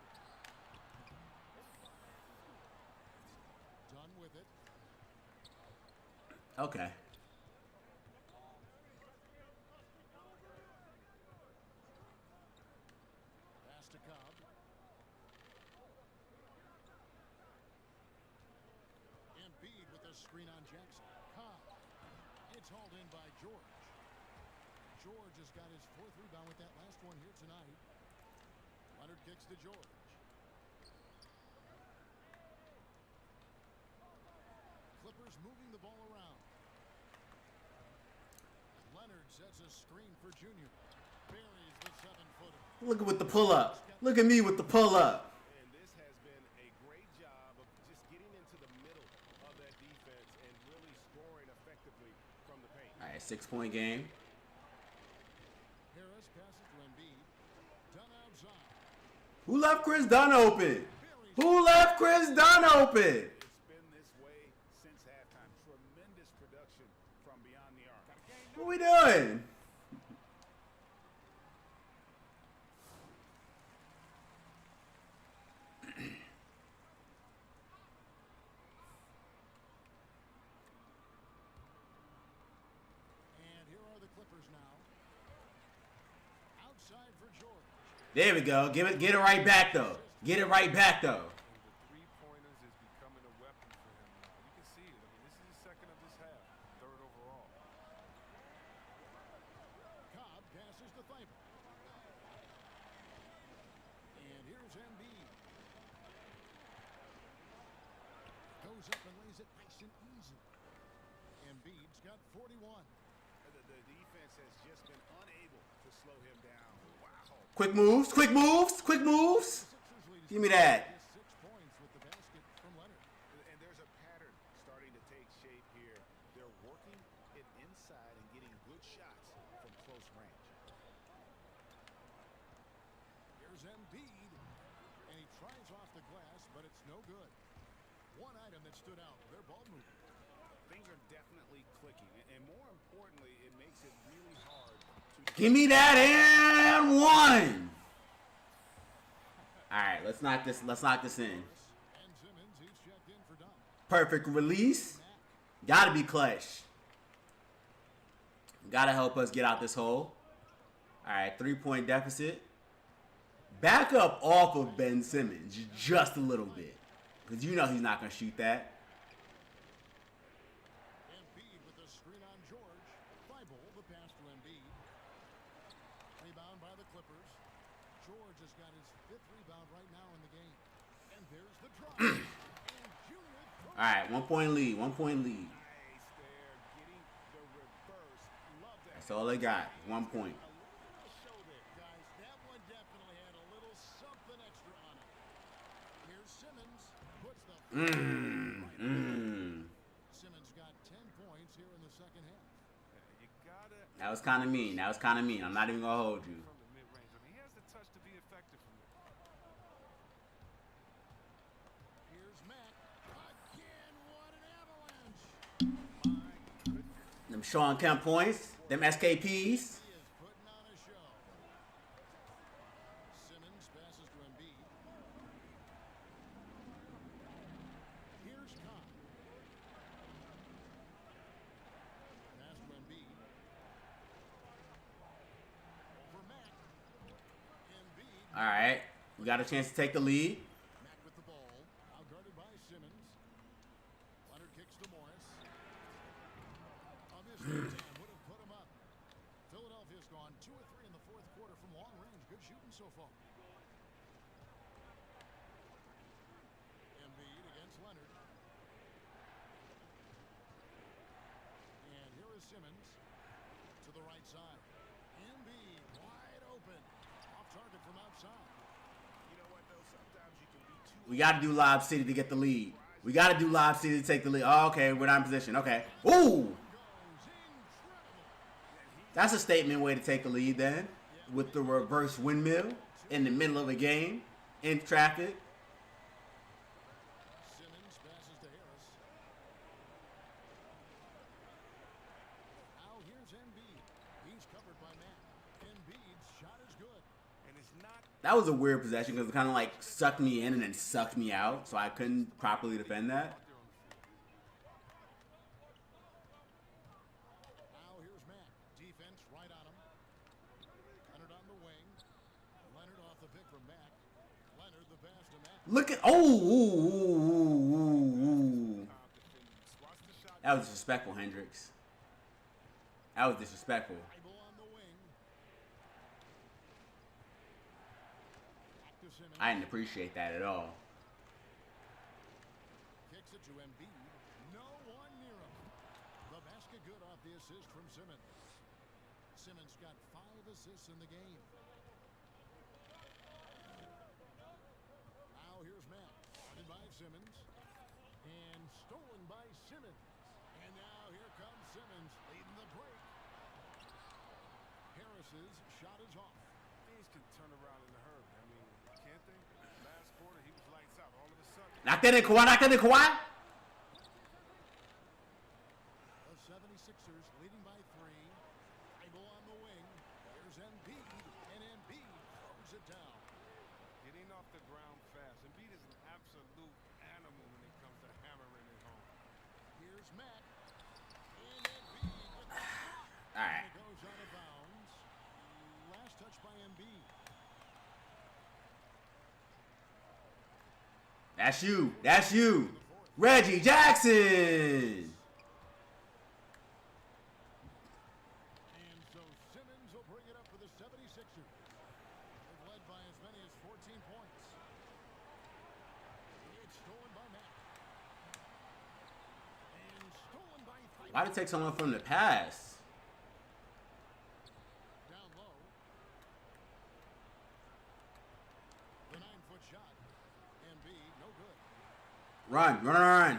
Done with it. Okay. Pass to Cobb. Embiid with a screen on Jackson. Cobb. It's hauled in by George. George has got his 4th rebound with that last one here tonight. Leonard kicks to George. Clippers moving the ball around. Leonard sets a screen for Junior. Buries the 7-footer. Look at with the pull up. Look at me with the pull up. And this has been a great job of just getting into the middle of that defense and really scoring effectively from the paint. All right, 6-point game. Harris passes to Embiid. Dunn outside. Who left Chris Dunn open? Who left Chris Dunn open? It's been this way since halftime. Tremendous production from beyond the arc. What we doing? And here are the Clippers now. Outside for George. There we go. Get it right back though. Get it right back though. And the three-pointers is becoming a weapon for him now. You can see it. I mean, this is his second of this half, 3rd overall. Cobb passes to Thibault. And here's Embiid. Goes up and lays it nice and easy. Embiid's got 41. The defense has just been unable to slow him down. Wow. Quick moves. Quick moves. Quick moves. Sixers lead Give me that. 6 points with the basket from Leonard. And there's a pattern starting to take shape here. They're working it inside and getting good shots from close range. Here's Embiid. And he tries off the glass, but it's no good. One item that stood out, their ball movement. Things are definitely clicking. And more importantly, it makes it really hard to... Give me that and one. All right, let's knock this in. And Simmons, he's checked in for Dunn. Perfect release. Gotta be clutch. Gotta help us get out this hole. All right, 3-point deficit. Back up off of Ben Simmons just a little bit, because you know he's not gonna shoot that. Embiid with the screen on George. Thibault, the pass to Embiid. Rebound by the Clippers. George has got his 5th rebound right now in the game. And there's the drop. And Junior All right, 1-point lead. 1-point lead. Nice there, getting the reverse. Love that. That's all they got. 1 point. A little show there, guys. That one definitely had a little something extra on it. Here's Simmons. Puts the Simmons got 10 points here in the second half. You gotta That was kind of mean. That was kind of mean. I'm not even gonna hold you. from the mid-range. I mean, he has the touch to be effective from there. Here's Mack. Again, what an avalanche. Them Sean Kemp points. Them SKPs. He is putting on a show. Simmons passes to Embiid. Here's Cobb. Pass to Embiid. Over Mack. Embiid. All right, we got a chance to take the lead. Mack with the ball. Outguarded by Simmons. Leonard kicks to Morris. On this time would have put him up. Philadelphia's gone 2 of 3 in the 4th quarter from long range. Good shooting so far. Embiid against Leonard. And here is Simmons to the right side. Embiid wide open. Off target from outside. You know what, though? Sometimes you can be too... We got to do Lob City to get the lead. We got to do Lob City to take the lead. Oh, okay, we're not in position. Okay. Ooh, Goes incredible. that's a statement way to take the lead then, with the reverse windmill in the middle of a game in traffic. Simmons passes to Harris. Now here's Embiid. He's covered by Mack. Embiid's shot is good. And it's not... That was a weird possession because it kind of like sucked me in and then sucked me out, so I couldn't properly defend that. Now here's Mack. Defense right on him. Leonard on the wing. Leonard off the pick from Mack. Leonard the pass to Mack. Look at ooh. That was disrespectful, Hendricks. That was disrespectful. Thibault on the wing. to Simmons. I didn't appreciate that at all. Kicks it to Embiid. No one near him. The basket good off the assist from Simmons. Simmons got 5 assists in the game. Now here's Mack. Guarded by Simmons. And stolen by Simmons. And now here comes Simmons leading the break. Harris's shot is off. Things can turn around in a hurry. I mean, can't they? Last quarter, he was lights out. All of a sudden. Knock that in, Kawhi. Knock that in, Kawhi. The 76ers leading by 3. Dribble on the wing. Here's Embiid. And Embiid throws it down. Getting off the ground fast. Embiid is an absolute animal when it comes to hammering it home. Here's Mack. And Embiid with the shot. All right. It goes out of bounds. Last touch by Embiid. That's you. That's you. Reggie Jackson. And so Simmons will bring it up for the 76ers. They've led by as many as 14 points. It's stolen by Mack. And stolen by Thybulle. Why did it take someone from the pass? Down low. The 9-foot shot. Embiid, no good. Run. By 5.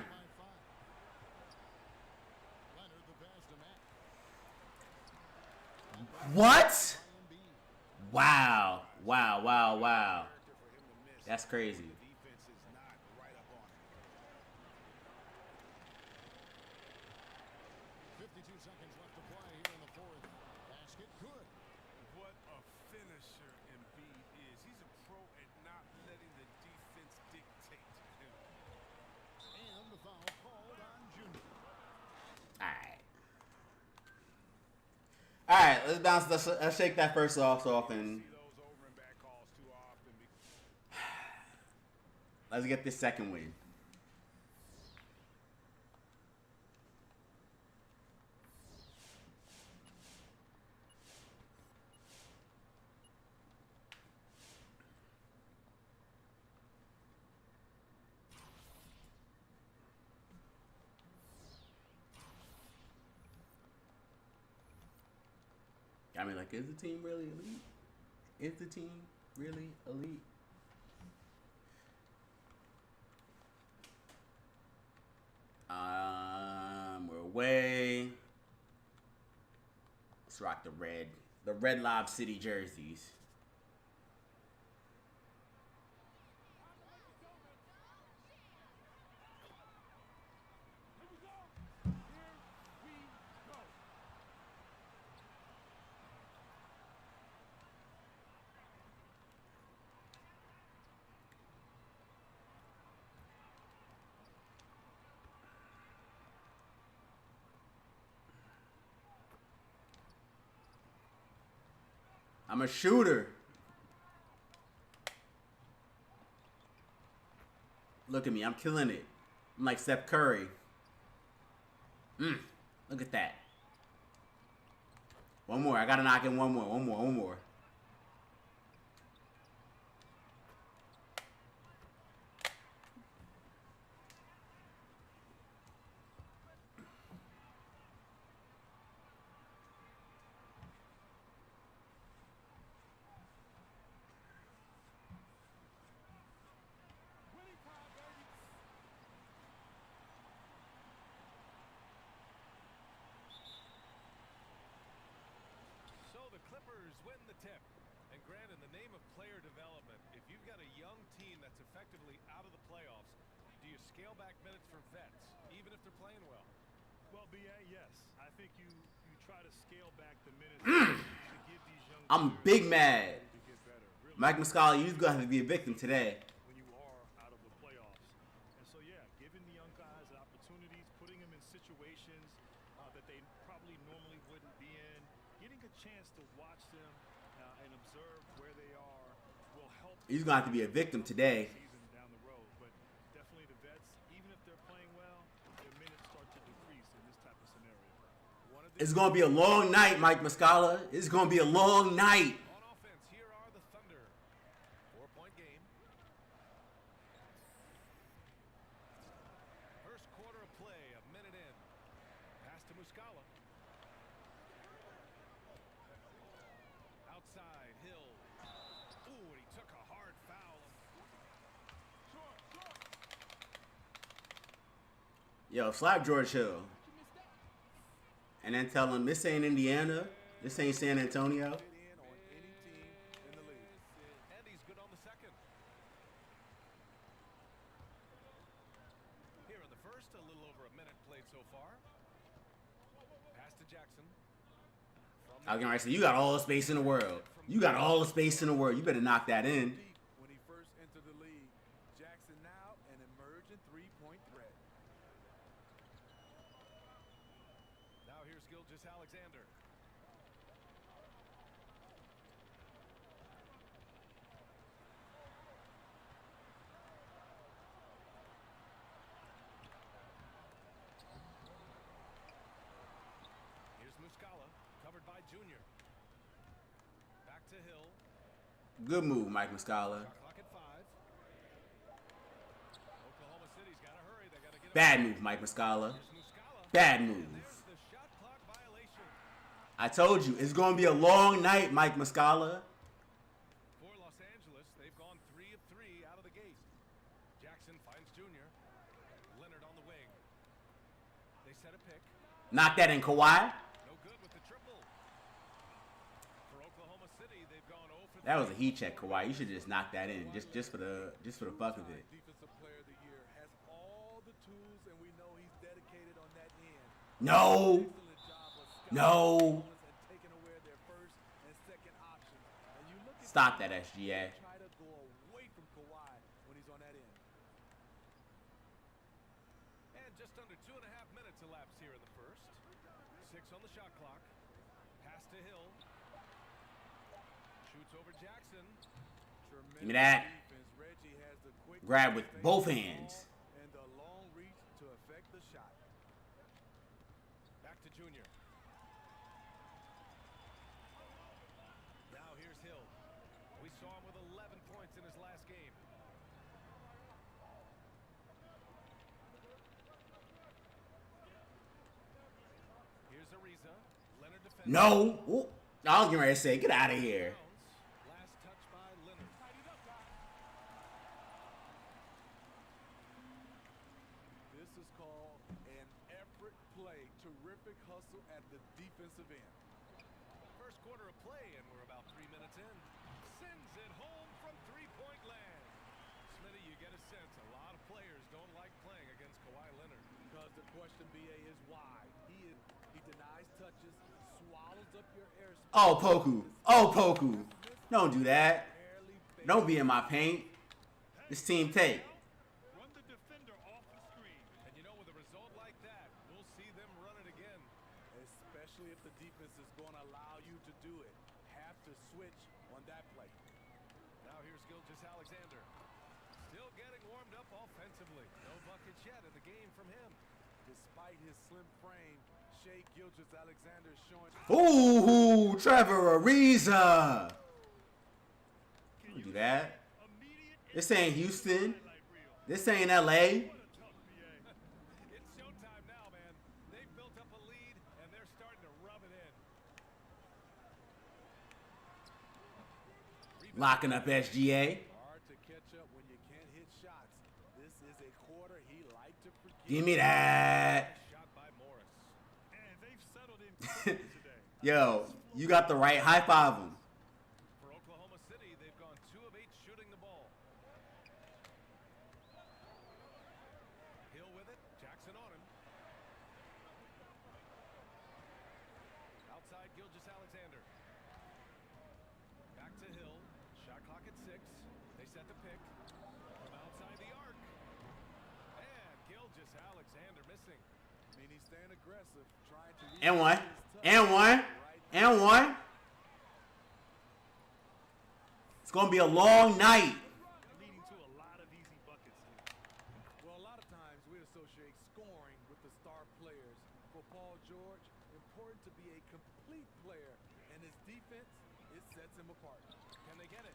Leonard, the pass to Mack. What? By Embiid. Wow. Wow. Wow. Wow. That's crazy. The defense is not right up on it. 52 seconds left to play here in the 4th. Basket good. What a finisher Embiid is. He's a pro at not letting the defense dictate to him. And the foul called on Junior. All right. All right. Let's bounce. Let's shake that first off and See those over and back calls too often. let's get this second win. I mean, like, is the team really elite? Is the team really elite? We're away. Let's rock the Red Lob City jerseys. I'm a shooter. Look at me. I'm killing it. I'm like Steph Curry. Look at that. One more. I got to knock in one more. One more. So the Clippers win the tip. And Grant, in the name of player development, if you've got a young team that's effectively out of the playoffs, do you scale back minutes for vets, even if they're playing well? Well, BA, yes. I think you try to scale back the minutes to give these young I'm players big mad. to get better. Really, Mike Muscala, you're going to have to be a victim today. when you are out of the playoffs. And so, yeah, giving the young guys opportunities, putting them in situations that they probably normally wouldn't be in, getting a chance to watch them and observe where they are will help. He's going to have to be a victim today. Season down the road. But definitely the vets, even if they're playing well, their minutes start to decrease in this type of scenario. It's going to be a long night, Mike Muscala. It's going to be a long night. On offense, here are the Thunder. 4-point game. Yo, slap George Hill. And then tell him this ain't Indiana. This ain't San Antonio. Fit in on any team in the league. And he's good on the second. Here in the first, a little over a minute played so far. Pass to Jackson. I was gonna say, you got all the space in the world. You got all the space in the world. You better knock that in. Deep when he first entered the league. Jackson now an emerging three-point threat. Now here's Gilgeous Alexander. Here's Muscala, covered by Junior. Back to Hill. Good move, Mike Muscala. Shot clock at 5. Oklahoma City's got to hurry. They got to get it. Bad move, Mike Muscala. Here's Muscala. Bad And move. there's the shot clock violation. I told you, it's gonna be a long night, Mike Muscala. For Los Angeles, they've gone 3 of 3 out of the gate. Jackson finds Junior. Leonard on the wing. They set a pick. Knock that in, Kawhi. No good with the triple. For Oklahoma City, they've gone 0 for 3. That was a heat check, Kawhi. You should just knock that in, just for the fuck of it. Defensive player of the year has all the tools, and we know he's dedicated on that end. No, Excellent job of scouting no. opponents and taking away their first and second options. And you look at Stop him, that, SGA. try to go away from Kawhi when he's on that end. And just under 2.5 minutes elapsed here in the first. 6 on the shot clock. Pass to Hill. Shoots over Jackson. Give me that. Defense. Reggie has the quick Grab with stay both on the hands. ball and the long reach to affect the shot. Back to Junior. Now here's Hill. We saw him with 11 points in his last game. Here's Ariza. Leonard defends. No. Ooh, I was getting ready to say, get out of here. Last touch by Leonard. This is called an effort play. Terrific hustle at the defensive end. First quarter of play, and we're about 3 minutes in. Sends it home from three-point land. Smitty, you get a sense a lot of players don't like playing against Kawhi Leonard. Because the question, BA, is why. He denies touches, swallows up your airspace. Oh, Poku. Oh, Poku. Don't do that. Barely Don't be in my paint. This team take. Run the defender off the screen. And you know, with a result like that, we'll see them run it again. especially if the defense is going to allow you to do it. Have to switch on that play. Now here's Gilgeous Alexander. Still getting warmed up offensively. No buckets yet in the game from him. Despite his slim frame, Shai Gilgeous-Alexander is showing. Ooh, Trevor Ariza. Don't do that. This ain't Houston. This ain't LA. It's showtime now, man. They've built up a lead, and they're starting to rub it in. Locking up SGA. Hard to catch up when you can't hit shots. This is a quarter he liked to forget. Give me that. Shot by Morris. And they've settled in quickly today. Yo, you got the right. High five him. For Oklahoma City, they've gone 2 of 8 shooting the ball. Hill with it. Jackson on him. Outside Gilgeous-Alexander. Back to Hill. Shot clock at 6. They set the pick. From outside the arc. And Gilgeous-Alexander missing. I mean, he's staying aggressive, trying to. And one. use his touch. And one. Right And one. It's going to be a long night. Leading to a lot of easy buckets here. Well, a lot of times we associate scoring with the star players. For Paul George, important to be a complete player, and his defense, it sets him apart. Can they get it?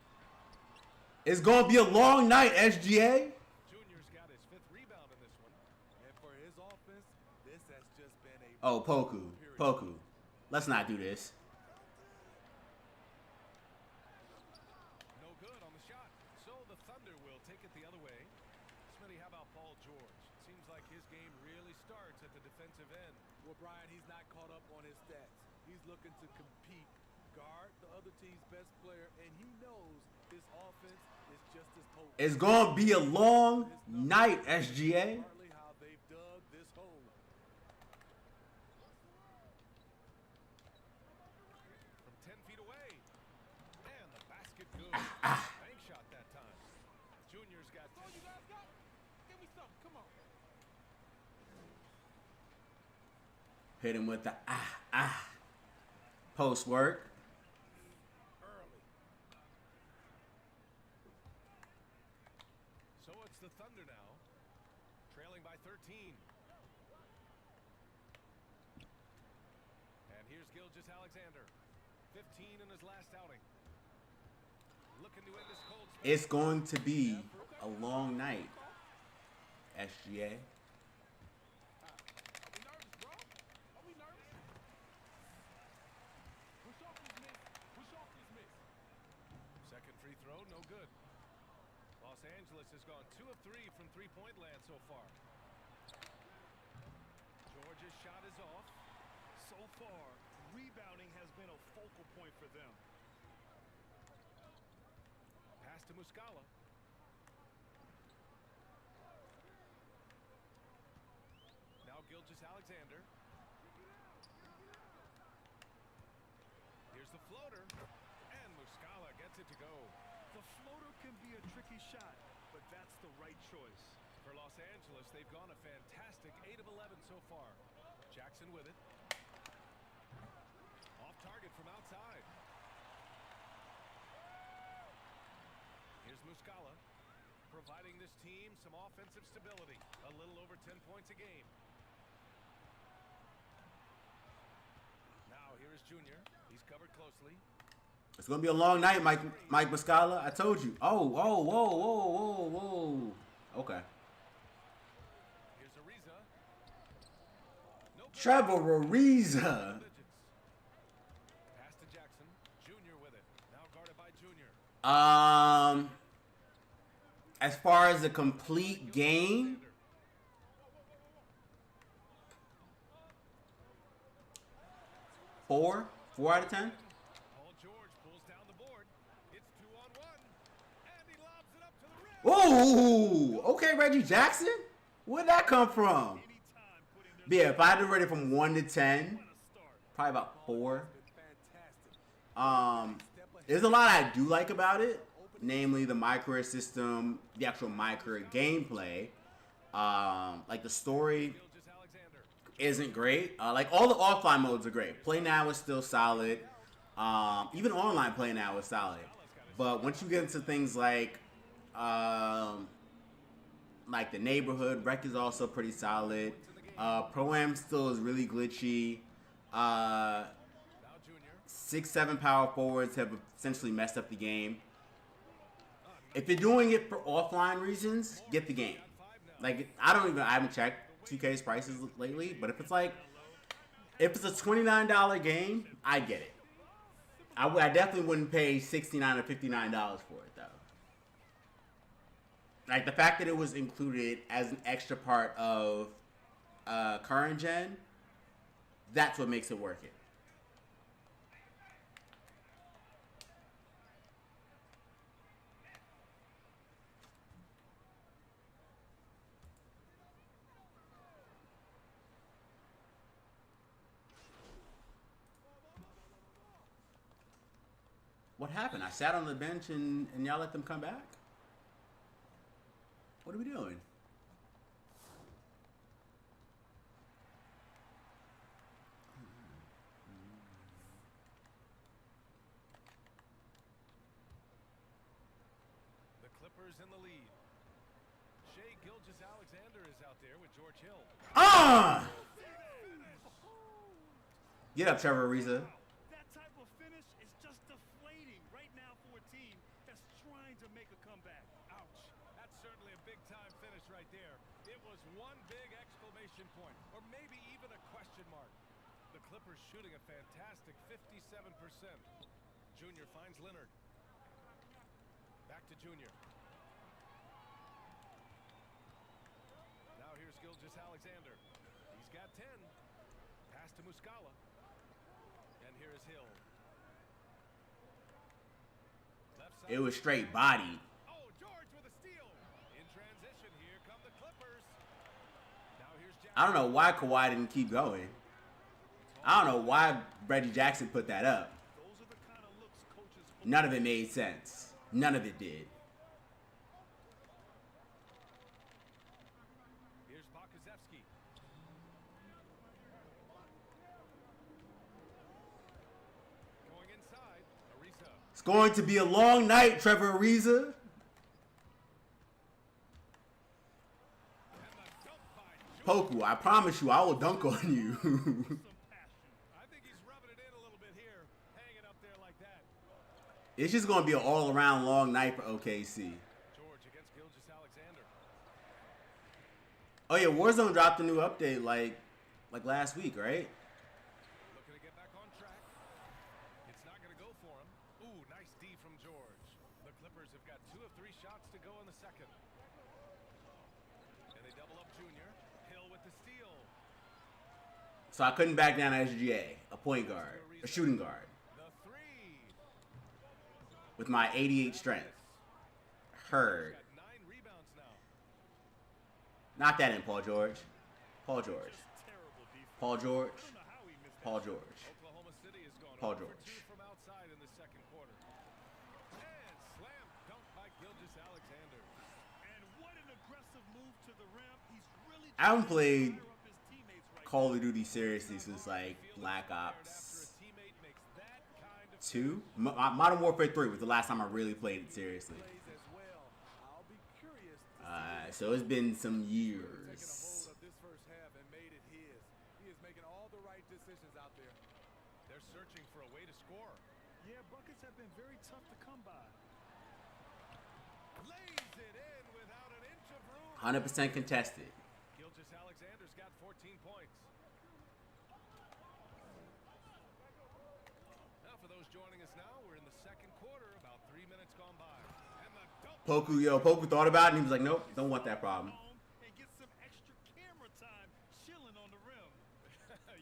It's going to be a long night, SGA. Junior's got his 5th rebound in this one. And for his offense, this has just been a. Oh, Poku. Poku. Let's not do this. No good on the shot. So the Thunder will take it the other way. Smitty, how about Paul George? seems like his game really starts at the defensive end. Well, Brian, he's not caught up on his stats. He's looking to compete, guard the other team's best player, and he knows his offense is just as potent. It's gonna be a long night, SGA. Partly how they've dug this hole. From 10 feet away. And the basket good. Bank shot that time. Junior's got 10. You guys got? Give me something. Come on. Hit him with the post work. Early. So it's the Thunder now, trailing by 13. And here's Gilgeous-Alexander, 15 in his last outing. Looking to end this cold spell. It's going to be a long night, SGA. Second free throw, no good. Los Angeles has gone 2 of 3 from three-point land so far. Georgia's shot is off. So far, rebounding has been a focal point for them. Pass to Muscala. Now Gilgeous-Alexander. Here's the floater. And Muscala gets it to go. The floater can be a tricky shot, but that's the right choice. For Los Angeles, they've gone a fantastic 8 of 11 so far. Jackson with it. Off target from outside. Here's Muscala, providing this team some offensive stability. A little over 10 points a game. Now here is Junior. He's covered closely. It's gonna be a long night, Mike Muscala. I told you. Oh, whoa, whoa, whoa, whoa, whoa. Okay. Here's Ariza. No good. Trevor Ariza. Pass to Jackson. Junior with it. Now guarded by Junior. As far as a complete game, 4 out of 10. Paul George pulls down the board. It's 2-on-1. And he lobs it up to the rim. Ooh, okay, Reggie Jackson. Where'd that come from? Yeah, if I had to rate it from 1 to 10, probably about 4. There's a lot I do like about it, namely the Mycareer system, the actual Mycareer gameplay. Like the story isn't great. Like all the offline modes are great. Play now is still solid. Even online play now is solid. But once you get into things like the neighborhood, rec is also pretty solid. Pro-Am still is really glitchy. 6-7 power forwards have essentially messed up the game. If you're doing it for offline reasons, get the game. Like I haven't checked 2K's prices lately, but if it's a $29 game, I get it. I definitely wouldn't pay $69 or $59 for it though. Like the fact that it was included as an extra part of current gen, that's what makes it worth it. What happened? I sat on the bench and y'all let them come back? What are we doing? The Clippers in the lead. Shai Gilgeous-Alexander is out there with George Hill. Ah! Get up, Trevor Ariza. That type of finish is just deflating right now for a team that's trying to make a comeback. Ouch. That's certainly a big-time finish right there. It was one big exclamation point, or maybe even a question mark. The Clippers shooting a fantastic 57%. Junior finds Leonard. Back to Junior. Now here's Gilgeous-Alexander. He's got 10. Pass to Muscala. And here is Hill. Left side. It was straight bodied. Oh, George with a steal. In transition, here come the Clippers. Now here's Jackson. I don't know why Kawhi didn't keep going. I don't know why Reggie Jackson put that up. Those are the kind of looks coaches. None of it made sense. None of it did. Here's Pokusevski. Going inside. Ariza. It's going to be a long night, Trevor Ariza. And the dunk by George. Poku, I promise you, I will dunk on you. Some passion. I think he's rubbing it in a little bit here. Hanging up there like that. It's just going to be an all-around long night for OKC. George against Gilgeous-Alexander. Oh, yeah, Warzone dropped a new update like last week, right? Looking to get back on track. It's not going to go for him. Ooh, nice D from George. The Clippers have got 2 of 3 shots to go in the second. And they double up Junior. Hill with the steal. So I couldn't back down SGA, a point guard, a shooting guard, The 3. with my 88 strength. Heard. Got 9 rebounds now. Knock that in, Paul George. Paul George. Just terrible defense. Paul George. I don't know how he missed that. Paul George. Oklahoma City has gone Paul 0 for George. 2 from outside in the second quarter. And slam dunk by Gilgeous-Alexander. And what an aggressive move to the rim. He's really I haven't played fire up his teammates right Call of Duty seriously since like Black After Ops a teammate makes that kind of 2. Modern Warfare 3 was the last time I really played it seriously. Plays as well. I'll be curious to see So it's been some Taking a years. hold of this first half and made it his. He is making all the right decisions out there. They're searching for a way to score. Yeah, buckets have been very tough to come by. Lays it in without an inch of room. 100% contested. Gilgeous-Alexander's got 14 points. Now for those joining us now, we're in the second quarter, about 3 minutes gone by. And the dunk. Poku thought about it and he was like, nope, don't want that problem. And get some extra camera time chilling on the rim.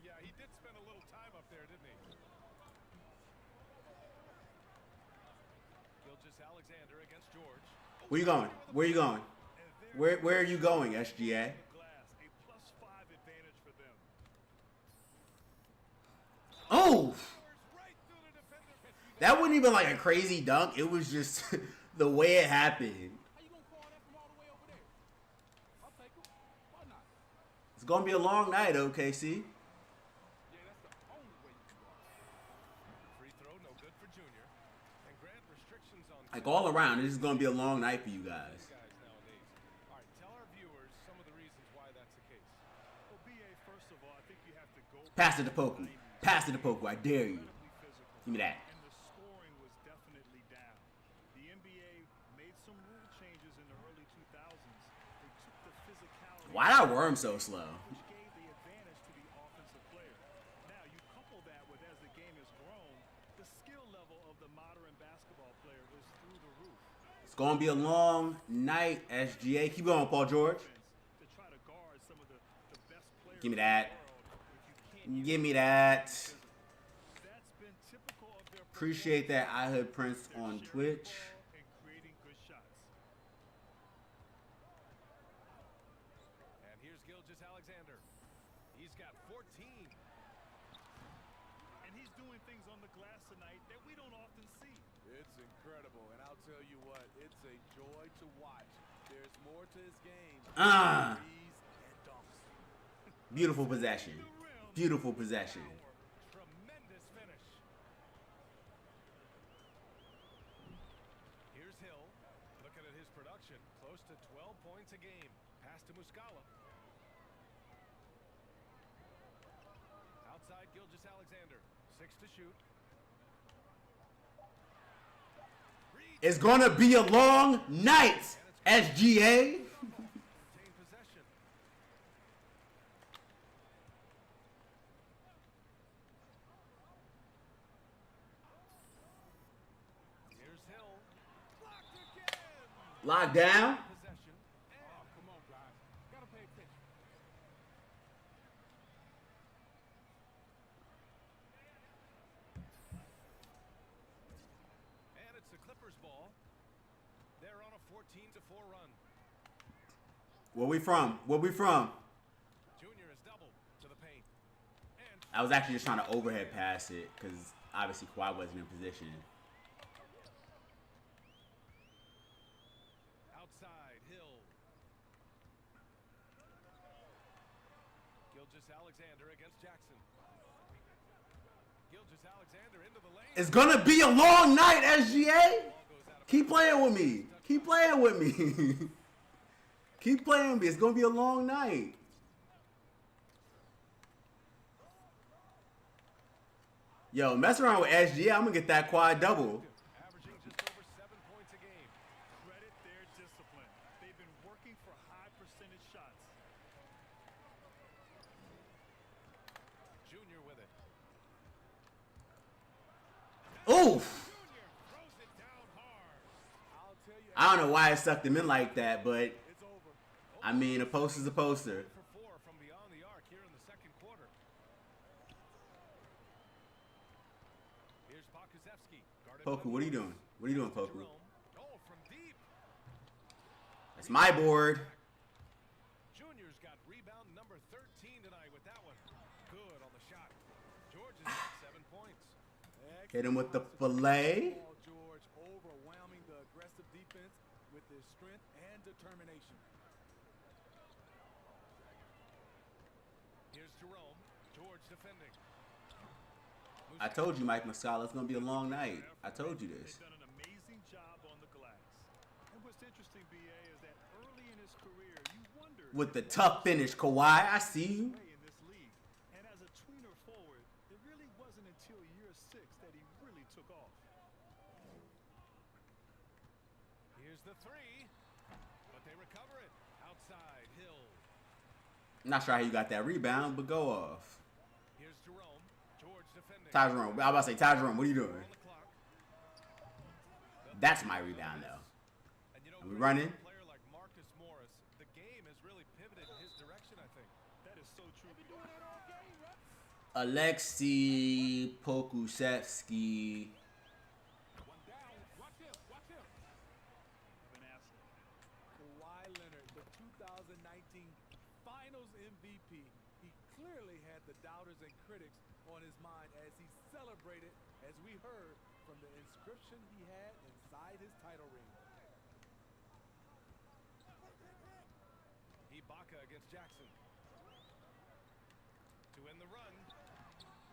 Yeah, he did spend a little time up there, didn't he? Gilgeous-Alexander against George. Where you going? Where you going? And there Where are you going, SGA? glass, a +5 advantage for them. Oh! Right through the defender. That wasn't even like a crazy dunk. It was just the way it happened. How you gonna call that from all the way over there? I'll take him. Why not? It's going to be a long night, OKC. Yeah, that's the only way you can go. Free throw, no good for Junior. And grant restrictions on Like all around, this is going to be a long night for you guys. guys nowadays. All right, tell our viewers some of the reasons why that's the case. Well, BA, first of all, I think you have to go Pass it to Poku. Pass it to Poku. I dare you. incredibly physical. Give me that. And the scoring was definitely down. The NBA made some rule changes in the early 2000s. They took the physicality, Why that worm so slow? which gave the advantage to the offensive player. Now, you couple that with, as the game has grown, the skill level of the modern basketball player is through the roof. It's going to be a long night, SGA. Keep going, Paul George. To try to guard some of the best players Give me in that. the world, if you can't Give me that. That's been typical of their Appreciate that, I Hood Prince on Twitch. and creating good shots. And here's Gilgeous-Alexander. He's got 14. And he's doing things on the glass tonight that we don't often see. It's incredible, and I'll tell you what, it's a joy to watch. There's more to his game. Ah. Threes and dunks. Beautiful possession. Beautiful possession. Tremendous finish. Here's Hill. Looking at his production, close to 12 points a game. Pass to Muscala. Outside Gilgeous-Alexander. 6 to shoot. It's going to be a long night, SGA. Retain possession. Here's Hill. Blocked again. Lockdown. Possession. And Come on, guys. Gotta pay attention. 14-4 run. Where we from? Where we from? Junior is double to the paint. And I was actually just trying to overhead pass it because obviously Kawhi wasn't in position. outside, Hill. Gilgeous-Alexander against Jackson. Gilgeous-Alexander into the lane. It's gonna be a long night, SGA. Keep playing with me. Keep playing with me. Keep playing with me. It's gonna be a long night. Yo, mess around with SGA. I'm gonna get that quad double. Averaging just over 7 points a game. Credit their discipline. They've been working for high percentage shots. Junior with it. Oof. Junior throws it down hard. I'll tell you, I don't know why it sucked him in like that, but it's over. I mean, a poster's a poster. For 4 from beyond the arc here in the second quarter. Here's Pokusevski. guarded by Poku, what are you doing? What are you doing, Poku? Jerome. Oh, from deep. That's my board. Junior's got rebound number 13 tonight with that one. Good on the shot. George has got 7 points. Hit him with the fillet. Paul George overwhelming the aggressive defense with his strength and determination. Here's Jerome. George defending. I told you, Mike Muscala, it's gonna be a long night. I told you this. They've done an amazing job on the glass. And what's interesting, BA, is that early in his career, you wondered With the tough finish, Kawhi, I see you. play in this league. And as a tweener forward, it really wasn't until year 6 that he really took off. Here's the 3. But they recover it. Outside, Hill. Not sure how you got that rebound, but go off. Here's Jerome. George defending. Ty Jerome. I was about to say, Ty Jerome, what are you doing? On the clock. That's my rebound, though. And you know, Are we for running? a player like Marcus Morris, the game has really pivoted in his direction, I think. That is so true. Alexei Pokusevski. Vanessa. Kawhi Leonard, the 2019 Finals MVP. He clearly had the doubters and critics on his mind as he celebrated, as we heard, from the inscription he had inside his title ring. Ibaka against Jackson. To end the run.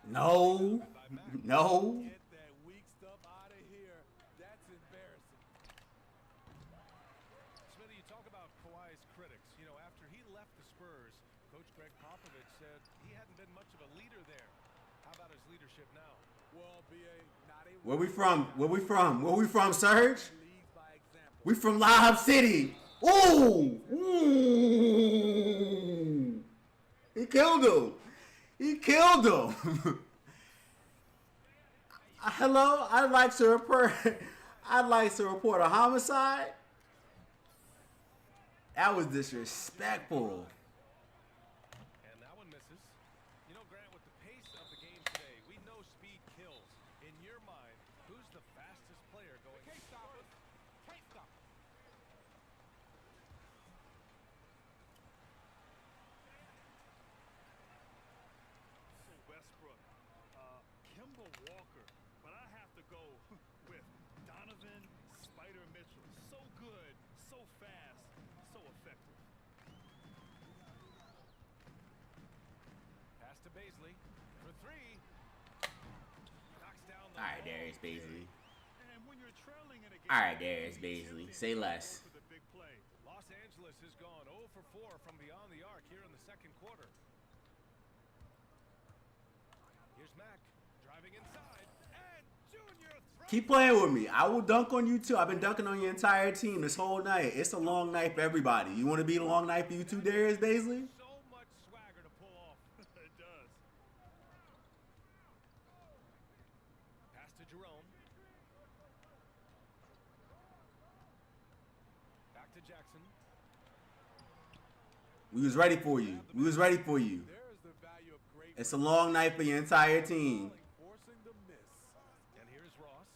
No. By Mack. No. Get that weak stuff out of here. That's embarrassing. Smithy, you talk about Kawhi's critics. You know, after he left the Spurs, Coach Greg Popovich said he hadn't been much of a leader there. How about his leadership now? Well, BA, not a Where we from? Where we from? Where we from, Serge? leads by example. We from Lob City. Ooh. Ooh. He killed him. He killed him. Hello, I'd like to report a homicide. That was disrespectful. And that one misses. You know, Grant, with the pace of the game today, we know speed kills. In your mind, who's the fastest player going? Can't stop us. Can't stop us. Westbrook, Kemba Walker, but I have to go with Donovan Spider Mitchell. So good, so fast, so effective. Pass to Baisley for 3. Knocks down the All right, ball. Darius Baisley. And when you're trailing in a game, All right, Darius Baisley. Say less. for the big play. Los Angeles has gone 0 for 4 from beyond the arc here in the second quarter. Here's Mack driving inside, and Junior throws. Keep playing with me. I will dunk on you too. I've been dunking on your entire team this whole night. It's a long night for everybody. You want to be a long night for you too, Darius Baisley? So much swagger to pull off. It does. Pass to Jerome. Back to Jackson. We was ready for you. We was ready for you. There is the value of great It's a long night for your entire team. forcing the miss. And here's Ross.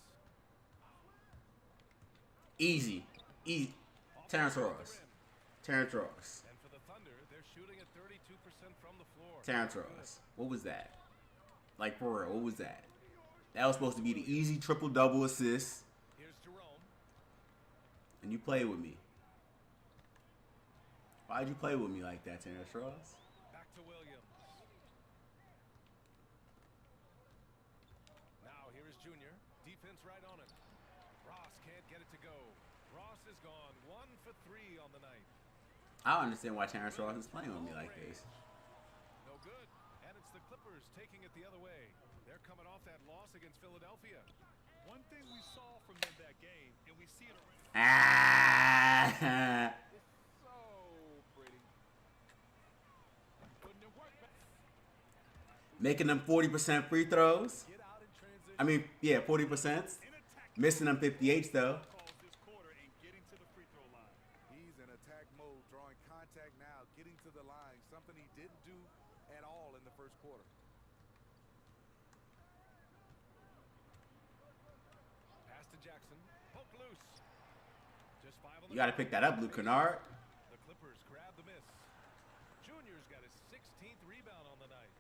Easy. Easy. Terrence Ross. Terrence Ross. And for the Thunder, they're shooting at 32% from the floor. Terrence Ross. What was that? Like, for real, what was that? That was supposed to be the easy triple-double assist. Here's Jerome. And you played with me. Why'd you play with me like that, Terrence Ross? Back to Williams. Now here is Junior. Defense right on him. Ross can't get it to go. Ross is gone 1 for 3 on the night. I don't understand why Terrence Ross is playing with me like this. No good. And it's the Clippers taking it the other way. They're coming off that loss against Philadelphia. One thing we saw from them that game, and we see it. Ah! So pretty. Putting in work back. Making them 40% free throws. Get out in transition. I mean, yeah, 40%. Missing them 58s, though. Calls this quarter and getting to the free throw line. He's in attack mode, drawing contact now, getting to the line, something he didn't do at all in the first quarter. Pass to Jackson. Poke loose. Just 5 on the You got to pick that up, Luke Kennard. The Clippers grab the miss. Junior's got his 16th rebound on the night.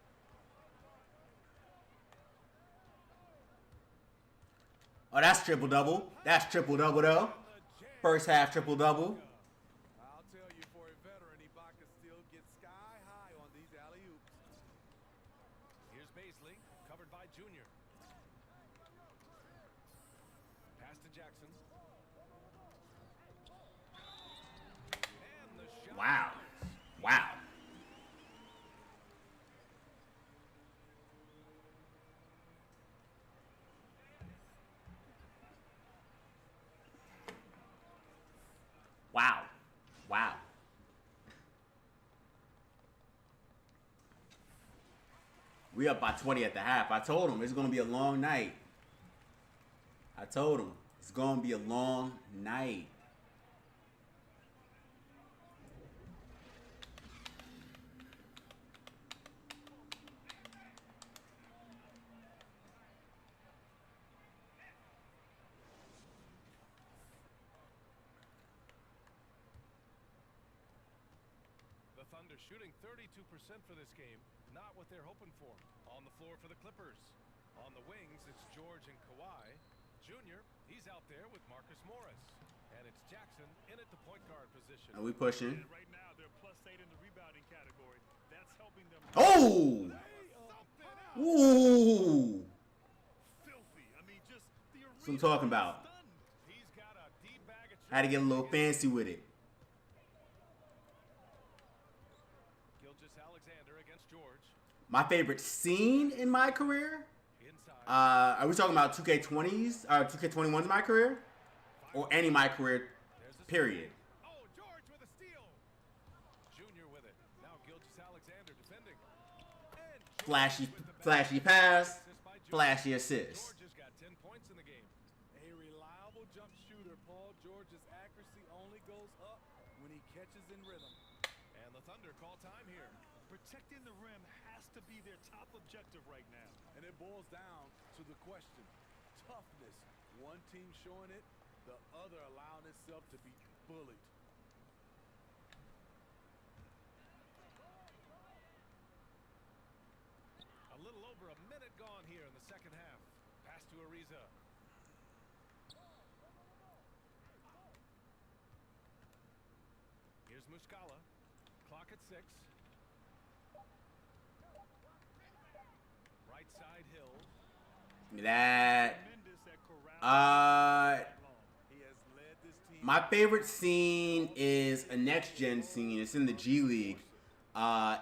Oh, that's triple-double. That's triple-double, though. First half triple-double. I'll tell you, for a veteran, Ibaka still gets sky high on these alley-oops. Here's Baisley, covered by Junior. Pass to Jackson. And the shot. Wow. Wow. Wow. Wow. We up by 20 at the half. I told him it's going to be a long night. I told him it's going to be a long night. The Thunder shooting 32% for this game. Not what they're hoping for. On the floor for the Clippers. On the wings, it's George and Kawhi. Junior, he's out there with Marcus Morris. And it's Jackson in at the point guard position. Are we pushing? And right now, they're +8 in the rebounding category. That's helping them. Oh! Ooh! Filthy. I mean, just the That's what I'm talking about. He's got a deep bag of Had to get a little fancy with it. Alexander against George. My favorite scene in my career? Inside. Are we talking about 2K20s? 2K21's my career? Or any my career, period? Oh, George with a steal. Junior with it. Now Gilgeous Alexander defending. And Flashy pass, flashy assist. George has got 10 points in the game. A reliable jump shooter. Paul George's accuracy only goes up when he catches in rhythm. And the Thunder call time here. Protecting the rim has to be their top objective right now. And it boils down to the question. Toughness. One team showing it, the other allowing itself to be bullied. A little over a minute gone here in the second half. Pass to Ariza. Here's Muscala. Clock at 6. Right side Hill. Give me that. Tremendous at corralling. He has led this team. My favorite scene is a next gen scene. It's in the G League.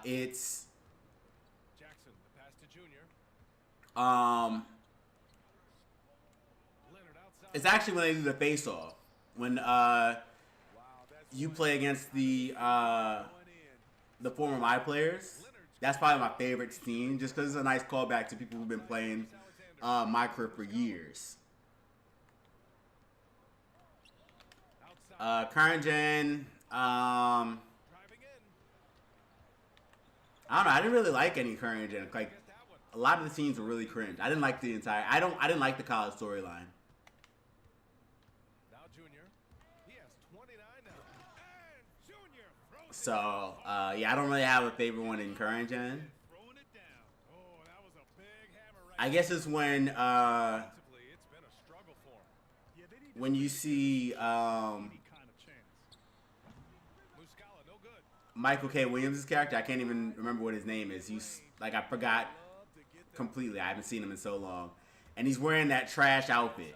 It's Jackson, the pass to Junior. um Leonard outside. it's actually when they do the face off. When you play against the former my players. That's probably my favorite scene, just because it's a nice callback to people who've been playing Mycareer for years. Current gen, Driving in. I don't know. I didn't really like any current gen. Like Get that one. a lot of the scenes were really cringe. I didn't like the entire. I didn't like the college storyline. Now Junior. He has past 29 now. And Junior throws So, yeah, I don't really have a favorite one in current gen. Throwing it down. Oh, that was a big hammer right I guess it's when Defensively, it's been a struggle for him. Yeah, they need when you see any kind of chance. Muscala, no good. Michael K. Williams' character. I can't even remember what his name is. He's like, I forgot completely. I haven't seen him in so long, and he's wearing that trash outfit.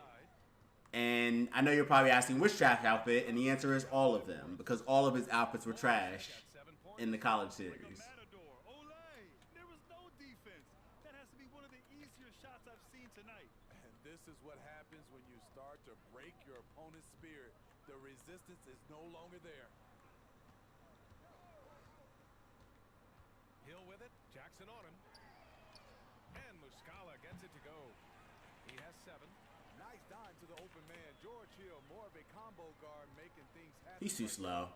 And I know you're probably asking which trash outfit, and the answer is all of them, because all of his outfits were trash in the college series. Matador. Olay. There was no defense. That has to be one of the easier shots I've seen tonight. And this is what happens when you start to break your opponent's spirit. The resistance is no longer there. Hill with it. Jackson on him. And Muscala gets it to go. He has 7. Nice dime to the open man. George Hill, more of a combo guard, making things happen. He's too slow.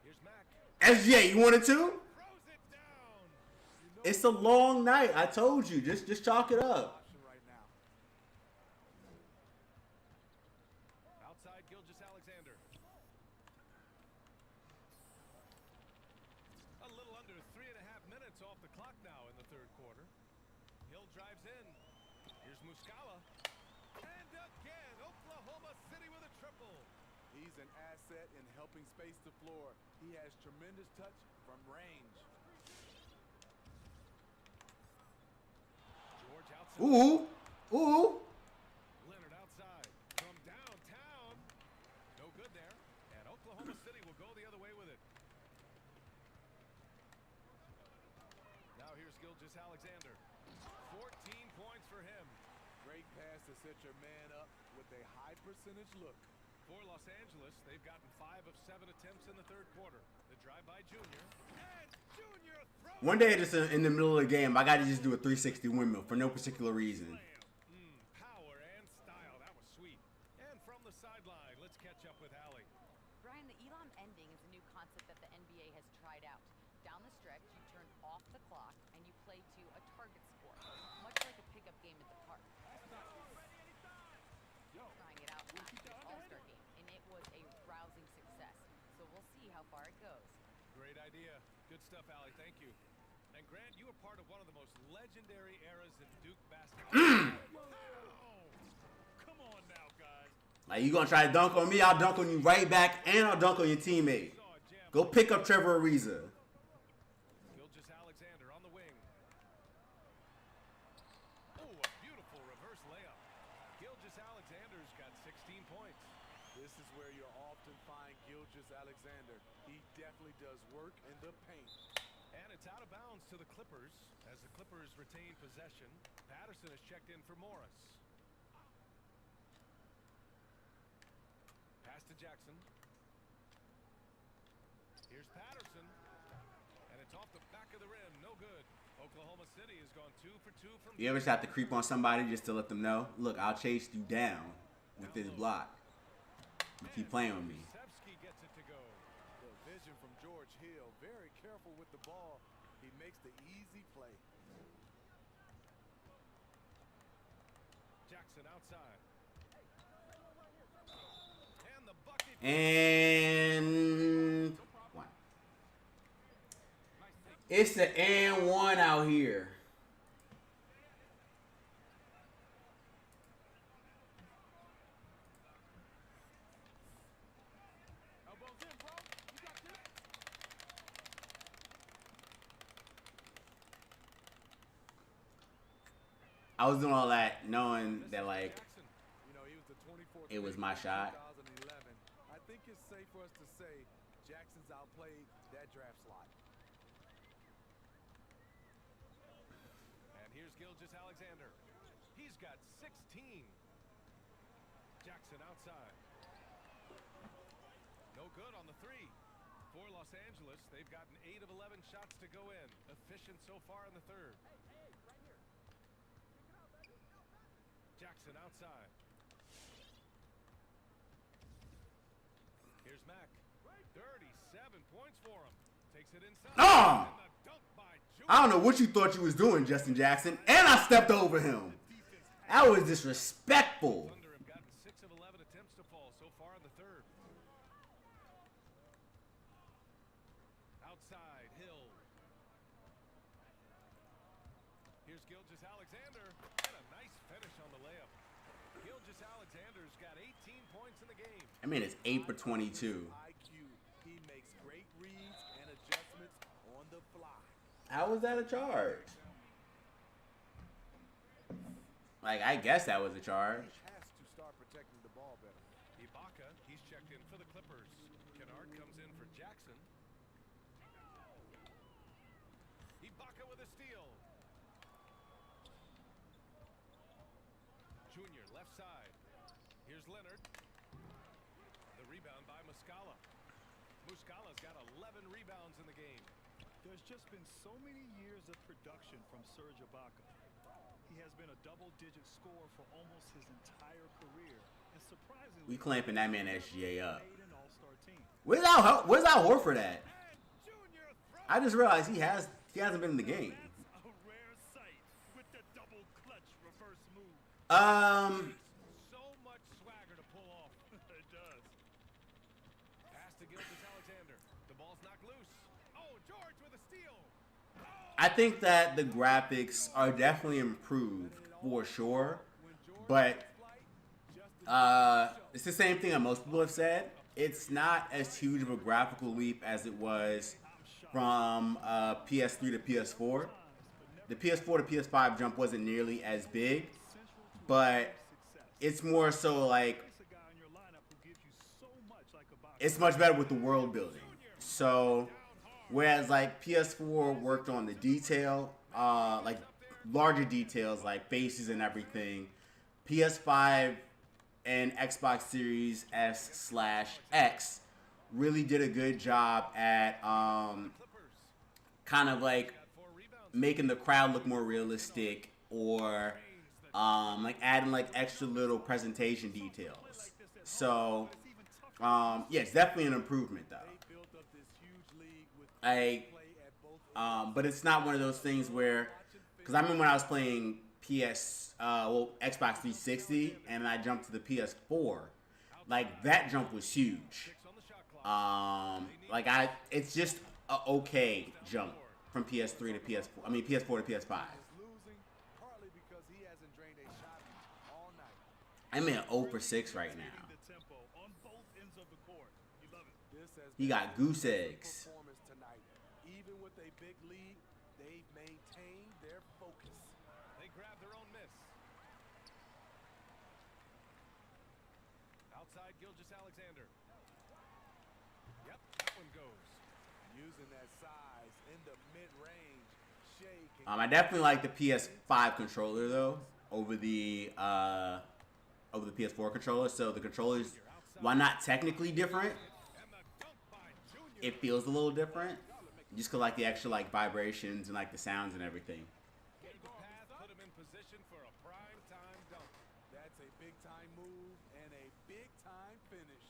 Here's Mack. SJ, you wanted to? Throws it down. It's a long night. I told you. Just chalk it up. Option right now. Outside Gilgeous Alexander. A little under 3.5 minutes off the clock now in the third quarter. Hill drives in. Here's Muscala. And again, Oklahoma City with a triple. He's an asset in helping space the floor. He has tremendous touch from range. George outside. Ooh. Ooh. Leonard outside. From downtown. No good there. And Oklahoma City will go the other way with it. Now here's Gilgeous Alexander. 14 points for him. Great pass to set your man up with a high percentage look. For Los Angeles, they've gotten 5 of 7 attempts in the third quarter. The drive by Junior. And Junior throws. One day, just in the middle of the game, I got to just do a 360 windmill for no particular reason. Power and style. That was sweet. And from the sideline, let's catch up with Allie. Brian, the Elam ending is a new concept that the NBA has tried out. Down the stretch, you turn off the clock and you play to a target score, much like a pickup game at the park. Trying it out last year's All-Star game, and it was a rousing success. So we'll see how far it goes. Great idea. Good stuff, Allie. Thank you. And Grant, you were part of one of the most legendary eras in Duke basketball. Come on now, guys. Like, you going to try to dunk on me? I'll dunk on you right back, and I'll dunk on your teammate. Go pick up Trevor Ariza. Gilgeous Alexander on the wing. Oh, a beautiful reverse layup. Gilgeous Alexander's got 16 points. This is where you'll often find Gilgeous Alexander. He definitely does work in the paint. And it's out of bounds to the Clippers as the Clippers retain possession. Patterson has checked in for Morris. Pass to Jackson. Here's Patterson. And it's off the back of the rim. No good. Oklahoma City has gone 2 for 2 from. You ever just have to creep on somebody just to let them know, look, I'll chase you down with this block. You keep playing with me. Sevsky gets it to go. The vision from George Hill. Very careful with the ball. He makes the easy play. Jackson outside. And the bucket. And one. It's the and one out here. I was doing all that knowing that, like, You know, he was the 24th it was pick my in shot. 2011. I think it's safe for us to say Jackson's outplayed that draft slot. And here's Gilgeous Alexander. He's got 16. Jackson outside. No good on the 3. For Los Angeles, they've gotten 8 of 11 shots to go in. Efficient so far in the third. Jackson outside. Here's Mack. 37 points for him. Takes it inside. Oh! And the dunk by Junior. I don't know what you thought you was doing, Justin Jackson, and I stepped over him. That was disrespectful. Thunder have gotten 6 of 11 attempts to fall so far in the third. outside. Hill. Here's Gilgeous-Alexander. And a nice finish on the layup. Gilgeous-Alexander's got 18 points in the game. I mean, it's 8 for 22. IQ. He makes great reads and adjustments on the fly. How was that a charge? Like, I guess that was a charge. He has to start protecting the ball better. Ibaka, he's checked in for the Clippers. Kennard comes in for Jackson. Ibaka with a steal. Junior, left side. Here's Leonard. The rebound by Muscala. Muscala's got 11 rebounds in the game. There's just been so many years of production from Serge Ibaka. He has been a double-digit scorer for almost his entire career. And surprisingly, We clamping that man SGA up. made an all-star team. Where's Al Horford at? I just realized he hasn't been in the game. That's a rare sight with the double clutch reverse move. So much swagger to pull off. It does. Pass to Gilgeous-Alexander. The ball's knocked loose. Oh, George with a steal. I think that the graphics are definitely improved for sure, but it's the same thing that most people have said. It's not as huge of a graphical leap as it was from PS3 to PS4. The PS4 to PS5 jump wasn't nearly as big, but it's more so like it's much better with the world building. So whereas like PS4 worked on the detail, like larger details like faces and everything, PS5 and Xbox Series S/X really did a good job at kind of like making the crowd look more realistic, or like adding like extra little presentation details. So yeah, it's definitely an improvement though. But it's not one of those things where, because I remember when I was playing Xbox 360 and I jumped to the PS4, like that jump was huge. It's just a okay jump from PS3 to PS4. I mean PS4 to PS5. I'm in 0 for 6 right now. He got goose eggs. Even with a big lead, they've maintained their focus. They grab their own miss. Outside Gilgeous-Alexander. Yep, that one goes. Using that size in the mid-range, Shea can I definitely like the PS5 controller though over the PS4 controller. So the controllers, while not technically different, it feels a little different. Just cause like the extra like vibrations and like the sounds and everything. Get the path, put him in position for a prime time dunk. That's a big time move and a big time finish.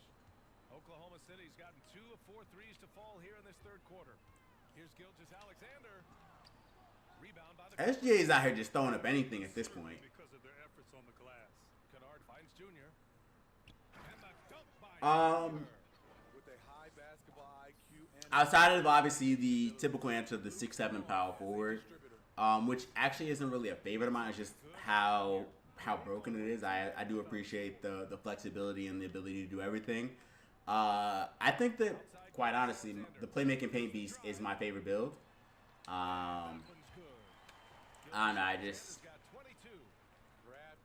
Oklahoma City's gotten 2 of 4 threes to fall here in this third quarter. Here's Gilgeous-Alexander. Rebound by the SGA's out here just throwing up anything at this point. Because of their efforts on the glass. Kennard finds Junior. And the dunk by Junior. With a high basketball IQ and Outside of obviously the typical answer of the 6'7" power forward, which actually isn't really a favorite of mine. It's just how broken it is. I do appreciate the flexibility and the ability to do everything. I think that, quite honestly, the playmaking paint beast is my favorite build. I don't know.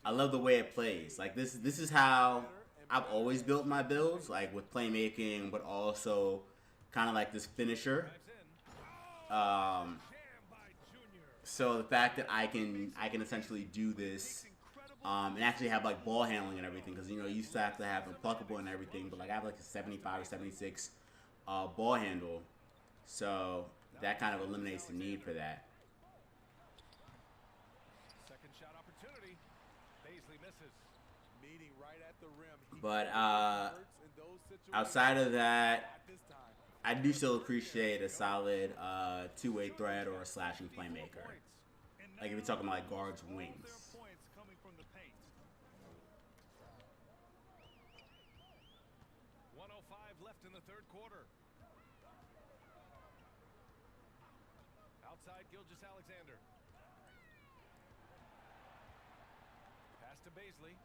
I love the way it plays. Like this is how I've always built my builds, like with playmaking, but also kind of like this finisher. So the fact that I can essentially do this and actually have like ball handling and everything, because you used to have to have unpluckable and everything, but like I have like a 75 or 76 ball handle, so that kind of eliminates the need for that. Second shot opportunity. Baisley misses. meeting right at the rim. But outside of that, I do still appreciate a solid two-way threat or a slashing playmaker. Like if you're talking about like guards, wings. 1:05 left in the third quarter. Outside, Gilgeous Alexander. Pass to Baisley.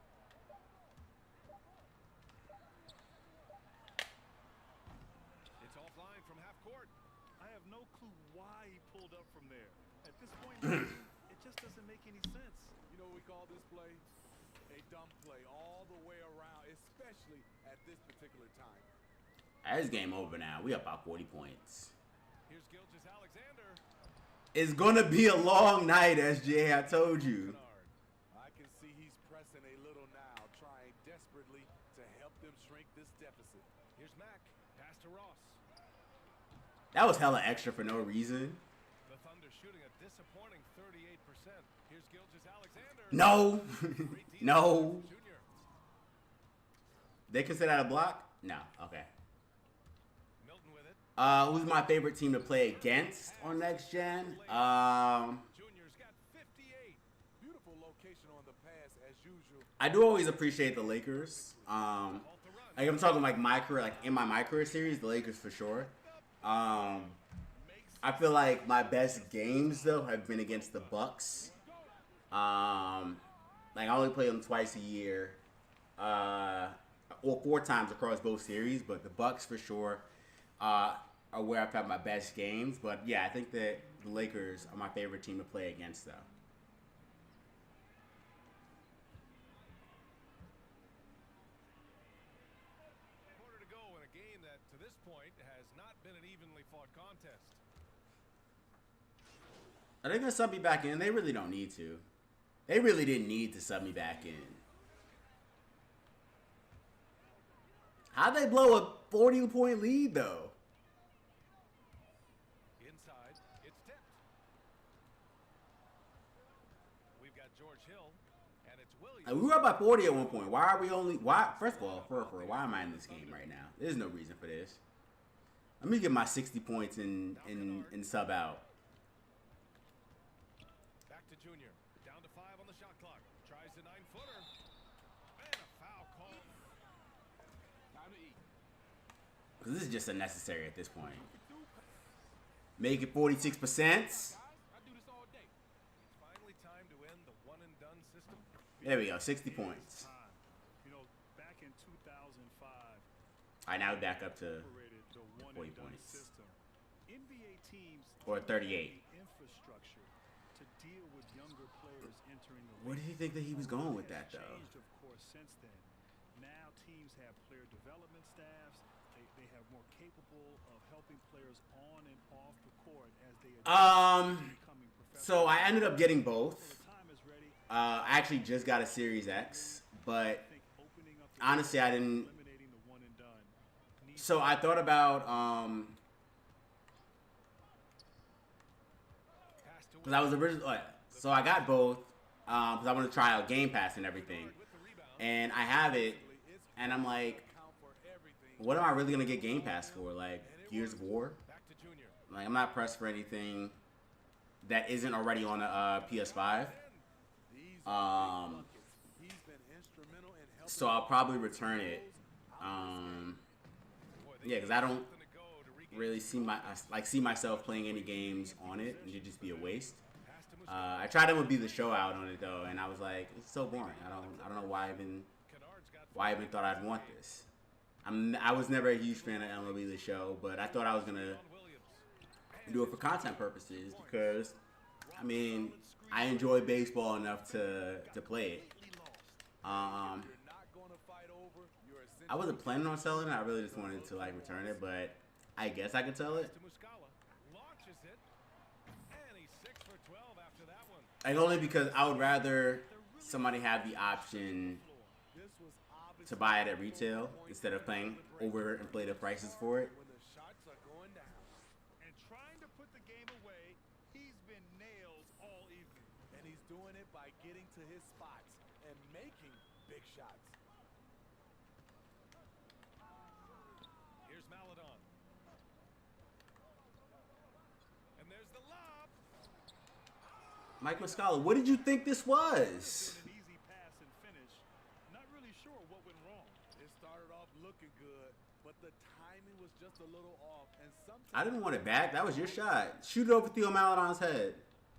It's offline from half court. I have no clue why he pulled up from there. At this point in the game, it just doesn't make any sense. You know what we call this play? A dumb play all the way around, especially at this particular time. That's game over now. We up about 40 points. Here's Gilgeous Alexander. It's gonna be a long night, SJ. I told you. I can see he's pressing a little now, trying desperately to help them shrink this deficit. Here's Mack. Pass to Ross. That was hella extra for no reason. The Thunder shooting a disappointing 38%. Here's Gilgeous Alexander. No. No. They consider that a block? No. Okay. Milton with it. Who's my favorite team to play against on next gen? Junior's got 58. Beautiful location on the pass as usual. I do always appreciate the Lakers. Like I'm talking like my career, like in my Mycareer series, the Lakers for sure. I feel like my best games though have been against the Bucks. Like I only play them twice a year, or 4 times across both series. But the Bucks for sure are where I've had my best games. But yeah, I think that the Lakers are my favorite team to play against though. Quarter to go in a game that to this point has not been an evenly fought contest. Are they gonna sub me back in? They really don't need to. They really didn't need to sub me back in. How'd they blow a 40-point lead though? Inside, it's tipped. We've got George Hill, and it's Williams. We were up by 40 at one point. Why are we only? Why? First of all, why am I in this game right now? There's no reason for this. Let me get my 60 points and sub out. Back to Junior. Down to 5 on the shot clock. Tries the 9-footer. And a foul call. Time to eat. Because this is just unnecessary at this point. Make it 46%. I do this all day. It's finally time to end the one and done system. There we go, 60 points. You know, back in 2005, All right, now we're back up to operated the one 40 and done points. system. NBA teams Or 38. infrastructure to deal with younger players entering the Where did he think that he was going with that though? changed, of course, since then. Now teams have player development staffs. They have more capable of helping players on and off the court as they adjust to becoming So professional. I ended up getting both. So the time is ready. I actually just got a Series X, but I think opening up the honestly, I didn't. eliminating the one and done. needs So I thought about Pass to because I was originally so I got both because I want to try out Game Pass and everything, with the rebound. and I have it, and I'm like, what am I really gonna get Game Pass for? Like Gears of War? Back to Junior. Like I'm not pressed for anything that isn't already on a PS5. So I'll probably return it. Yeah, because I don't really see myself playing any games on it, and it'd just be a waste. I tried MLB The Show out on it though, and I was like, it's so boring. I don't know why I even thought I'd want this. I was never a huge fan of MLB The Show, but I thought I was gonna do it for content purposes because, I mean, I enjoy baseball enough to play it. I wasn't planning on selling it. I really just wanted to like return it, but I guess I could sell it. To Muscala. Launches it. And he's 6 for 12 after that one. Like only because I would rather somebody have the option to buy it at retail instead of paying overinflated prices for it. and trying to put the game away. He's been nailed all evening. And he's doing it by getting to his spots and making big shots. Here's Maladon. And there's the lob. Mike Muscala, what did you think this was? An easy pass and finish. Not really sure what went wrong. It started off looking good, but the timing was just a little off. And sometimes I didn't want it back. That was your shot. Shoot it over Theo Maladon's head.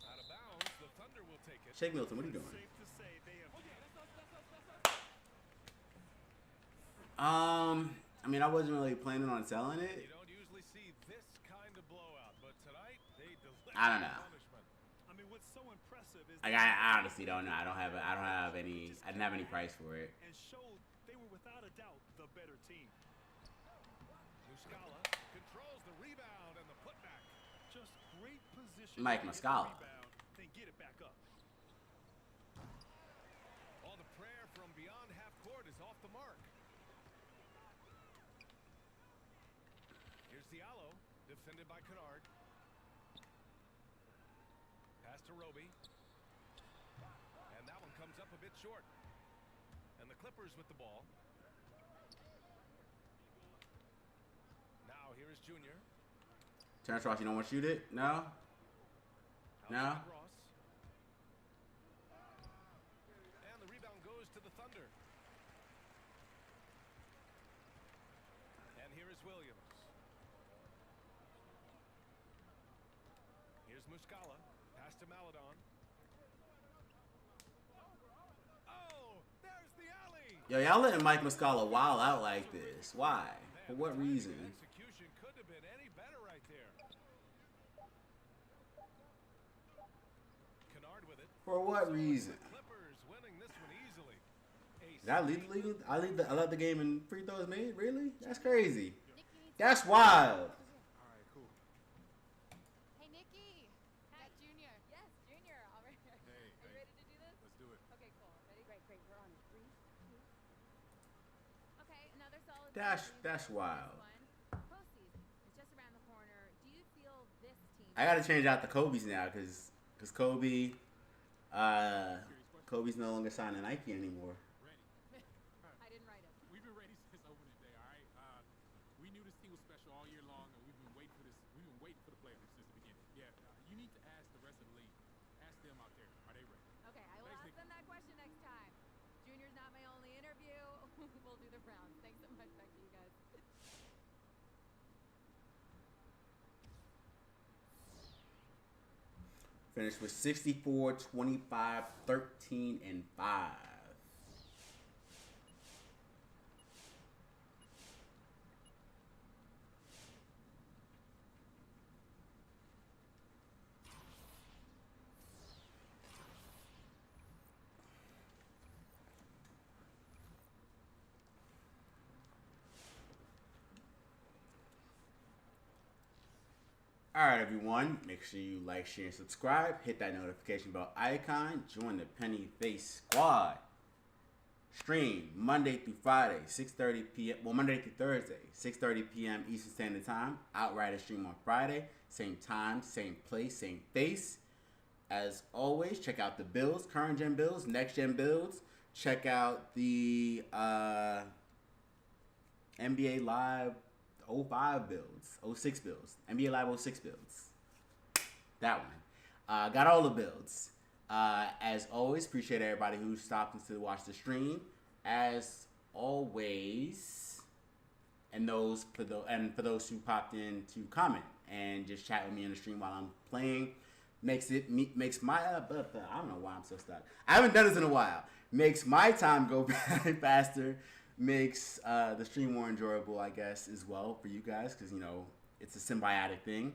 Out of bounds. The Thunder will take it. Shake Milton, what are you doing? Safe to say they have I mean, I wasn't really planning on selling You it. don't usually see this kind of blowout, but tonight they delivered I don't know. punishment. I mean, what's so impressive is Like, I honestly don't know. I don't have any. I didn't have any price for it. and showed they were without a doubt the better team. Muscala controls the rebound and the putback. Just great position. Mike to get the Muscala. rebound, then get it back up. Oh, the prayer from beyond half court is off the mark. Here's Diallo, defended by Kennard. Pass to Roby. And that one comes up a bit short. And the Clippers with the ball. Now here is Junior. Terrence Ross, you don't want to shoot it? No? No? Outside Ross. And the rebound goes to the Thunder. And here is Williams. Here's Muscala. Pass to Maladon. Oh, there's the alley. Yo, y'all letting Mike Muscala wild out like this. Why? For what reason? Execution couldn't have been any better right there. Kennard with it. For what reason? Clippers winning this one easily. Did I lead the league? I led the game in free throws made? Really? That's crazy. Nikki, That's wild. All right, cool. hey, Nikki. Hi. Junior. Yes, Junior. All right. Hey, Are you hey. ready to do this? Let's do it. Okay, cool. Ready? Great. We're on 3, 2. Okay, another solid. That's wild. Postseason is just around the corner. Do you feel this team? I gotta change out the Kobe's now because Kobe's no longer signed to Nike anymore. Ready. I didn't write it. We've been ready since opening day, all right? We knew this team was special all year long, and we've been waiting for this. We've been waiting for the playoffs since the beginning. Yeah, you need to ask the rest of the league. Ask them out there. Are they ready? Okay, I will Thanks, ask Nikki. them that question next time. Junior's not my only interview. We'll do the rounds. Thanks so much. Back to you guys. Finished with 64, 25, 13, and 5. Alright, everyone. Make sure you like, share, and subscribe. Hit that notification bell icon. Join the Penny Face Squad. Stream Monday through Friday, 6:30 p.m. Well, Monday through Thursday, 6:30 p.m. Eastern Standard Time. Outrider stream on Friday. Same time, same place, same face. As always, check out the builds, current gen builds, next gen builds. Check out the NBA Live 05 builds, 06 builds, NBA Live 06 builds. That one. Got all the builds. As always, appreciate everybody who stopped in to watch the stream. As always, and for those who popped in to comment and just chat with me in the stream while I'm playing, makes my I don't know why I'm so stuck. I haven't done this in a while. Makes my time go faster. Makes the stream more enjoyable, I guess, as well for you guys, because it's a symbiotic thing.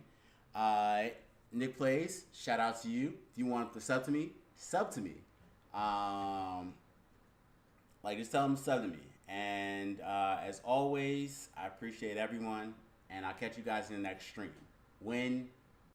Nick Plays, shout out to you. If you want to sub to me, sub to me. Just tell them to sub to me. And as always, I appreciate everyone, and I'll catch you guys in the next stream. Win,